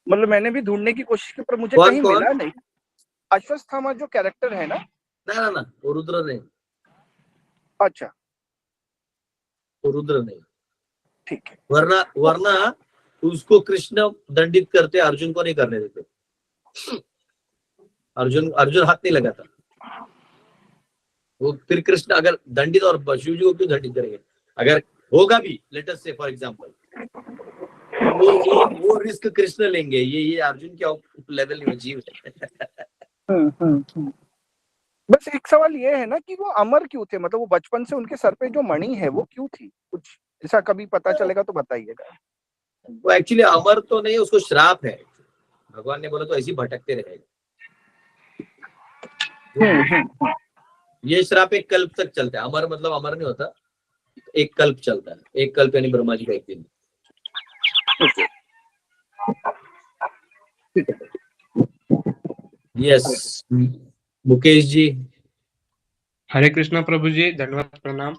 मतलब मैंने भी ढूंढने की कोशिश की पर मुझे कहीं मिला नहीं। अश्वत्थामा जो कैरेक्टर है ना, ना वो रुद्र नहीं। अच्छा, वो रुद्र नहीं, ठीक है। वरना उसको कृष्ण दंडित करते, अर्जुन को नहीं करने देते। अर्जुन हाथ नहीं लगाता। वो फिर कृष्ण अगर दंडित, और शिव जी को क्यों दंडित करेंगे? अगर होगा भी, लेट अस से फॉर एग्जांपल, वो रिस्क कृष्ण लेंगे। ये अर्जुन क्या लेवल में जीव है। बस एक सवाल ये है ना कि वो अमर क्यों थे, मतलब वो बचपन से उनके सर पे जो मणि है वो क्यों थी, कुछ ऐसा कभी पता चलेगा तो बताइएगा। वो एक्चुअली अमर तो नहीं, उसको श्राप है, भगवान ने बोला तो ऐसे ही भटकते रहेगा। ये श्राप एक कल्प तक चलता है, अमर मतलब अमर नहीं होता, एक कल्प चलता है, एक कल्प यानी ब्रह्मा जी का एक दिन। यस मुकेश जी। हरे कृष्णा प्रभु जी, धन्यवाद, प्रणाम।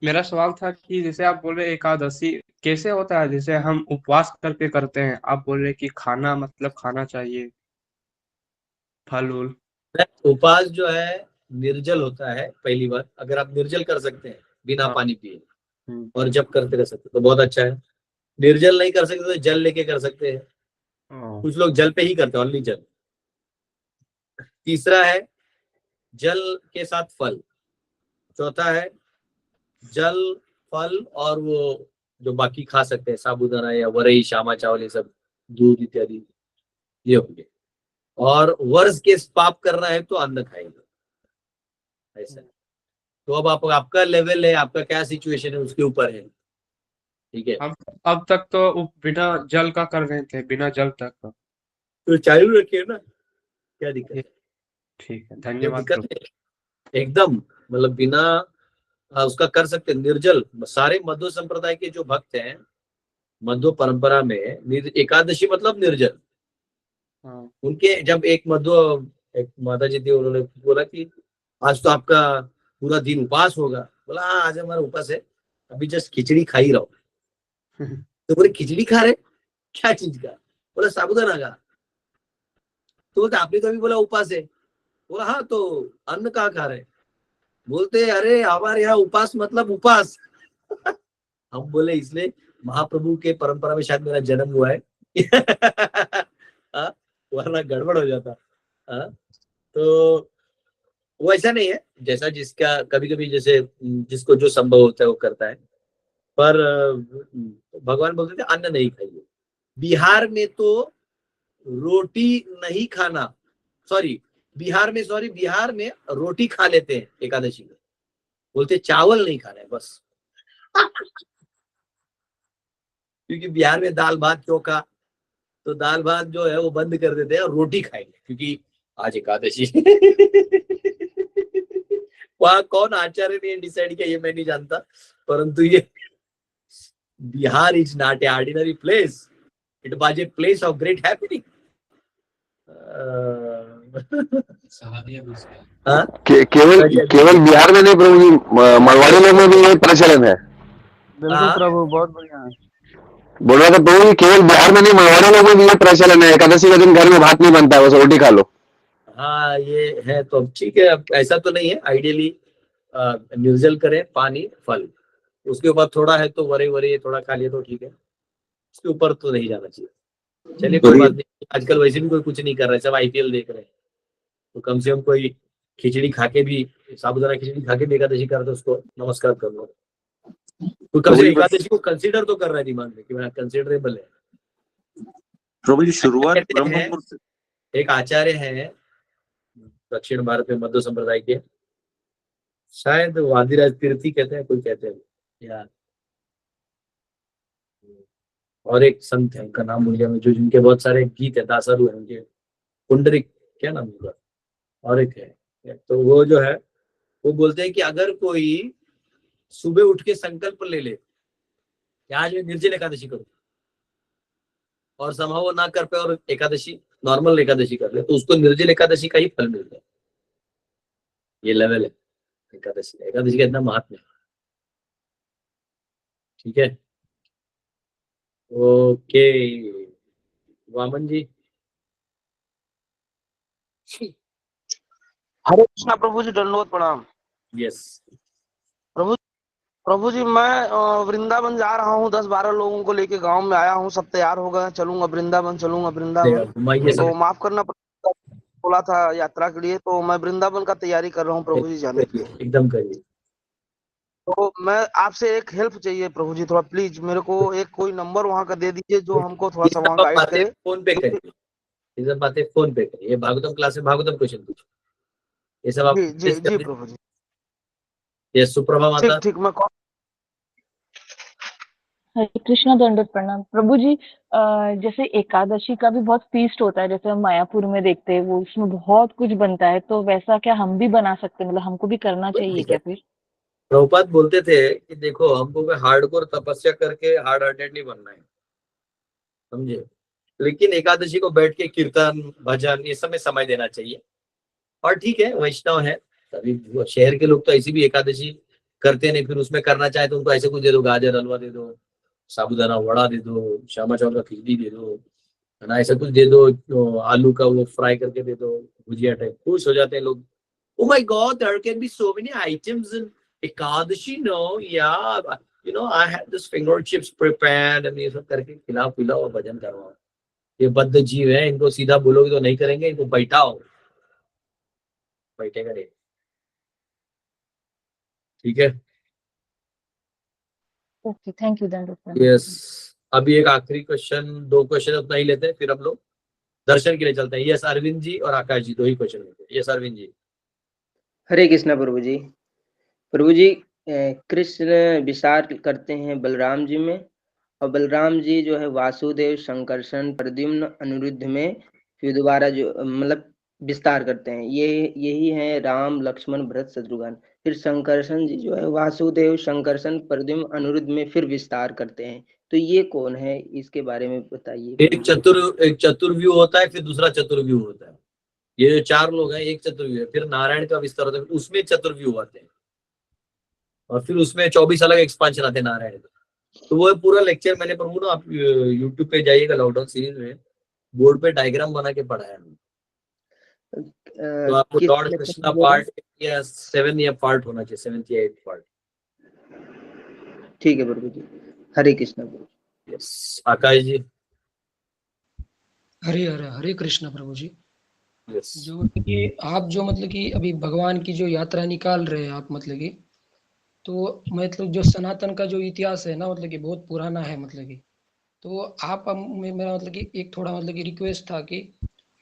मेरा सवाल था कि जैसे आप बोल रहे एकादशी कैसे होता है, जैसे हम उपवास करके करते हैं, आप बोल रहे कि खाना मतलब खाना चाहिए फल उल। उपवास जो है निर्जल होता है, पहली बार अगर आप निर्जल कर सकते हैं बिना हाँ। पानी पिए और जब करते रह सकते तो बहुत अच्छा है। निर्जल नहीं कर सकते तो जल लेके कर सकते हैं, कुछ लोग जल पे ही करते हैं, ओनली जल। तीसरा है जल के साथ फल। चौथा है जल फल और वो जो बाकी खा सकते हैं, साबूदाना या वरई श्यामा चावल ये सब, दूध इत्यादि, ये हो गए। और वर्ष के पाप करना है तो अन्न खाएंगे, ऐसा। तो अब आपका लेवल है, आपका क्या सिचुएशन है उसके ऊपर है, ठीक है। अब तक तो बिना जल का कर रहे थे, बिना जल तक का। तो चालू रखिए ना, क्या दिक्कत है। ठीक है, कोई धन्यवाद दिक्कत प्रभु। नहीं, एकदम मतलब बिना उसका कर सकते हैं, निर्जल। सारे मध्व संप्रदाय के जो भक्त हैं मध्व परंपरा में, एकादशी मतलब निर्जल। हाँ। उनके जब एक माता जी थी, उन्होंने बोला कि आज तो आपका पूरा दिन उपवास होगा। बोला हाँ आज हमारा उपवास है, अभी जस्ट खिचड़ी खा ही रहा हूँ। तो बोले खिचड़ी खा रहे, क्या चीज का? बोला साबुदाना का। तो बोलते आपने तो अभी बोला उपवास है। बोला हाँ तो अन्न कहाँ खा रहे? बोलते अरे हमारे यहाँ उपवास मतलब उपवास। हम बोले इसलिए महाप्रभु के परंपरा में शायद मेरा जन्म हुआ है। वरना गड़बड़ हो जाता। तो वो ऐसा नहीं है, जैसा जिसका कभी कभी जैसे जिसको जो संभव होता है वो करता है। पर भगवान बोलते थे अन्न नहीं खाइए। बिहार में तो रोटी नहीं खाना, बिहार में रोटी खा लेते हैं एकादशी में, बोलते चावल नहीं खाना है बस। क्योंकि बिहार में दाल भात चोखा, तो दाल भात जो है वो बंद कर देते हैं और रोटी खाएंगे क्योंकि आज एकादशी। वहां कौन आचार्य ने डिसाइड किया ये मैं नहीं जानता, परंतु ये Bihar is not a ordinary place, it was a place of great happening. केवल बिहार में नहीं प्रभु जी, मरवाड़ी लोग में भी ये प्रचलन है। बिल्कुल प्रभु, बहुत बढ़िया है। बोल रहा था प्रभु जी, केवल बिहार में नहीं मरवाड़ी लोग में भी ये प्रचलन है, एकादशी के दिन घर में भात नहीं बनता है, बस रोटी खा लो। हाँ ये है तो ठीक है, अब ऐसा तो नहीं है। आइडियली निर्जल करें, पानी फल, उसके ऊपर थोड़ा है तो वरे थोड़ा खा लिया तो ठीक है, उसके ऊपर तो नहीं जाना चाहिए। चलिए कोई बात नहीं, आजकल वैसे भी कोई कुछ नहीं कर रहा है, सब आईपीएल देख रहे हैं, तो कम से कम कोई खिचड़ी खा के भी, साबुदाना खिचड़ी खा के भी एकादशी कर दो, उसको नमस्कार कर लो। तो कम से कम एकादशी को कंसीडर तो कर रहा है दिमाग में कि मैं कंसीडरेबल है। प्रभु जी शुरुआत ब्रह्म मुहूर्त से। एक आचार्य हैं दक्षिण भारत में मध्य संप्रदाय के, शायद वादिराज तीर्थी कहते हैं, कोई कहते हैं यार, और एक संत है उनका नाम भूल गया मैं, जो जिनके बहुत सारे गीत है, दासरू है उनके, पुंडरिक क्या नाम होगा, और एक है। तो वो जो है वो बोलते हैं कि अगर कोई सुबह उठ के संकल्प ले ले कि आज मैं निर्जल एकादशी करूं, और संभव वो ना कर पाए और एकादशी नॉर्मल एकादशी कर ले, तो उसको निर्जल एकादशी का ही फल मिलता है। ये लेवल है एकादशी का इतना महत्व है। ठीक है, ओके वामन जी। हरे कृष्णा प्रभु जी, दंडवत प्रणाम। यस प्रभु जी, मैं वृंदावन जा रहा हूँ, 10-12 लोगों को लेके गांव में आया हूँ, सब तैयार हो गए, चलूंगा वृंदावन। तो माफ करना, बोला था यात्रा के लिए, तो मैं वृंदावन का तैयारी कर रहा हूँ प्रभु जी जाने के लिए। एकदम करिए। तो मैं आपसे एक हेल्प चाहिए प्रभु जी, थोड़ा प्लीज मेरे को एक कोई नंबर वहाँ का दे दीजिए जो हमको थोड़ा सा वहाँ गाइड करे। फोन पे करिए, ये सब बातें फोन पे करें, ये भागवतम क्लास में भागवतम क्वेश्चन पूछो, ये सब आप जी जी जी प्रभु जी, ये सुप्रभा माता। ठीक ठीक मैं कॉल। हरे कृष्णा, दंडवत प्रणाम प्रभु जी। जैसे एकादशी का भी बहुत फीस्ट होता है, जैसे हम मायापुर में देखते हैं, वो उसमें बहुत कुछ बनता है, तो वैसा क्या हम भी बना सकते हैं? मतलब हमको भी करना चाहिए क्या फिर? प्रभुपाद बोलते थे कि देखो हमको कोई हार्डकोर तपस्या करके हार्ड हार्टेड नहीं बनना है, समझे, लेकिन एकादशी को बैठ के कीर्तन भजन ये सब में समय देना चाहिए। और ठीक है, वैष्णव है, तभी शहर के लोग तो ऐसी भी एकादशी करते नहीं, फिर उसमें करना चाहे तो उनको ऐसे कुछ दे दो, गाजर हलवा दे दो, साबुदाना वड़ा दे दो, श्यामा चावल का खिचड़ी दे दो, है ना, ऐसा कुछ दे दो, तो आलू का वो फ्राई करके दे दो, भुजिया टाइप, खुश हो जाते हैं लोग। Oh my God, there can be so many items in Ekadashi, no? Yeah, you know, I had this finger chips prepared, and ये सब करके खिलाओ पिलाओ और भजन करवाओ। ये बद्ध जीव है, इनको सीधा बोलोगे तो नहीं करेंगे, इनको बैठाओ, बैठेगा नहीं, ठीक है। ओके, थैंक यू दंडवत प्रणाम। यस, अभी एक आखिरी क्वेश्चन, 2 क्वेश्चन उतना ही लेते हैं, फिर हम लोग दर्शन के लिए चलते हैं। यस अरविंद जी और आकाश जी 2 ही क्वेश्चन लेते हैं। यस अरविंद जी। हरे कृष्णा प्रभु जी। प्रभु जी, कृष्ण विचार करते हैं बलराम जी में, और बलराम जी जो है वासुदेव, संकर्षण, प्रद्युम्न, अनिरुद्ध में फिर दोबारा जो मतलब विस्तार करते हैं, ये यही है राम, लक्ष्मण, भरत, शत्रुघ्न। फिर संकर्षण जी जो है वासुदेव, संकर्षण, प्रद्युम्न, अनिरुद्ध में फिर विस्तार करते हैं, तो ये कौन है, इसके बारे में बताइए। एक चतुर्व्यूह होता है, फिर दूसरा चतुर्व्यूह होता है। ये जो 4 लोग हैं, एक चतुर्व्यूह है, फिर नारायण का विस्तार होता है, उसमें चतुर्व्यूह आते हैं, और फिर उसमें 24 अलग एक्सपांशन आते हैं नारायण का। तो वो पूरा लेक्चर मैंने प्रभु ना, आप यूट्यूब पे जाइएगा, लॉकडाउन सीरीज में बोर्ड पे डायग्राम बना के पढ़ाया है। तो आपको लॉर्ड कृष्णा पार्ट या 7 या पार्ट होना चाहिए, 7th या 8th पार्ट। ठीक है प्रभु जी, हरे कृष्णा प्रभु। यस आकाश जी। हरे हरे हरे कृष्ण प्रभु जी। यस, जो मतलब कि आप जो मतलब कि अभी भगवान की जो यात्रा निकाल रहे हैं आप, मतलब कि तो मतलब जो सनातन का जो इतिहास है ना, मतलब कि बहुत पुराना है, मतलब कि तो आप मेरा मतलब कि एक थोड़ा मतलब कि रिक्वेस्ट था कि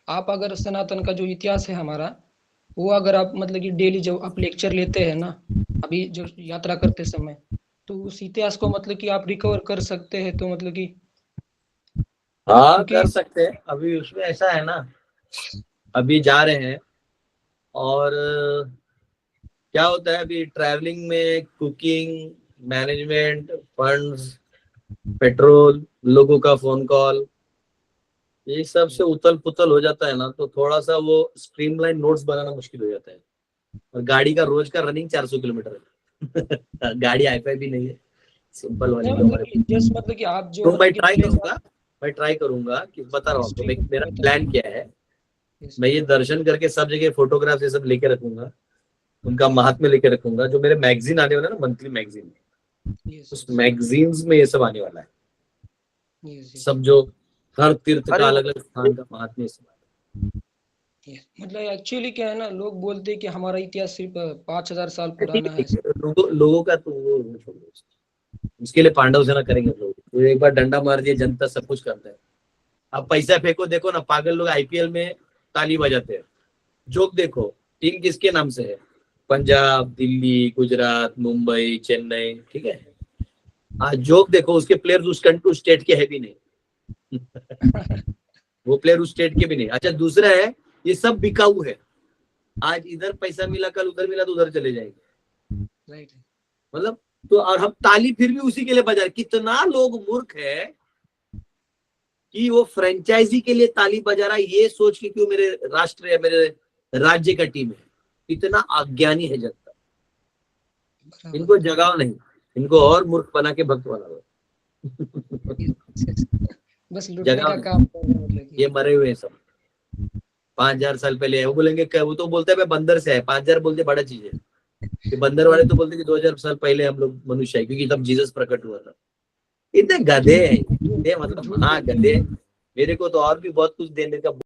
आप अगर सनातन का जो इतिहास है हमारा, वो अगर आप मतलब कि डेली जब आप लेक्चर लेते हैं ना, अभी जो यात्रा करते समय, तो उस इतिहास को मतलब कि आप रिकवर कर सकते हैं, तो मतलब कि हाँ कर सकते हैं। अभी उसमें ऐसा है ना, अभी जा रहे हैं, और क्या होता है अभी ट्रैवलिंग में, कुकिंग, मैनेजमेंट, फंड्स, पेट्रोल, लोगों का फोन कॉल, ये सब से उतल पुतल हो जाता है ना, तो थोड़ा सा वो स्ट्रीमलाइन नोट्स बनाना मुश्किल हो जाता है। और गाड़ी का रोज का रनिंग 400 किलोमीटर है गाड़ी हाईफाई भी नहीं है, सिंपल वाली जो हमारे। जस्ट मतलब कि आप जो तो मैं मतलब ट्राई करूंगा कि बता रहा हूँ आपको Stream मेरा बता- प्लान क्या है। मैं ये दर्शन करके सब जगह फोटोग्राफ ये सब लेके रखूंगा, उनका महात्म्य लेके रखूंगा। जो मेरे मैगजीन आने वाला है ना, मंथली मैगजीन, उस मैगजीन्स में ये सब आने वाला है, सब जो हर तीर्थ का अलग अलग स्थान का महात्म्य सब। मतलब एक्चुअली क्या है ना, लोग बोलते हैं कि हमारा इतिहास सिर्फ 5000 साल पुराना है। लोगों का तो वो छोड़ो, उसके लिए पांडव सेना करेंगे लोग। तो एक बार डंडा मार दिया, जनता सब कुछ करता है। अब पैसा फेंको, देखो ना पागल लोग आईपीएल में ताली बजाते हैं। जोक देखो, टीम किसके नाम से है, पंजाब, दिल्ली, गुजरात, मुंबई, चेन्नई, ठीक है। आज जोक देखो, उसके प्लेयर्स उस कंट्री स्टेट के है भी नहीं वो प्लेयर उस स्टेट के भी नहीं। अच्छा दूसरा है, ये सब बिकाऊ है। आज इधर पैसा मिला, कल उधर मिला तो उधर चले जाएंगे, राइट। मतलब तो। और हम ताली फिर भी उसी के लिए बजा रहे। कितना लोग मूर्ख है कि वो फ्रेंचाइजी के लिए ताली बजा रहा है, ये सोच के क्यों मेरे राष्ट्र या मेरे राज्य का टीम है। इतना अज्ञानी है जनता। इनको जगाओ नहीं, इनको और मूर्ख बना के भक्त बना दो बस लूटने का काम कर रहे हैं, मतलब कि ये मरे हुए हैं सब। 5000 साल पहले है, वो बोलेंगे वो तो बोलते हैं बंदर से है। 5000 बोलते बड़ा चीज है, कि बंदर वाले तो बोलते कि 2000 साल पहले हम लोग मनुष्य है, क्योंकि तब जीसस प्रकट हुआ था। इतने गधे हैं, मतलब हाँ गधे। मेरे को तो और भी बहुत कुछ देने का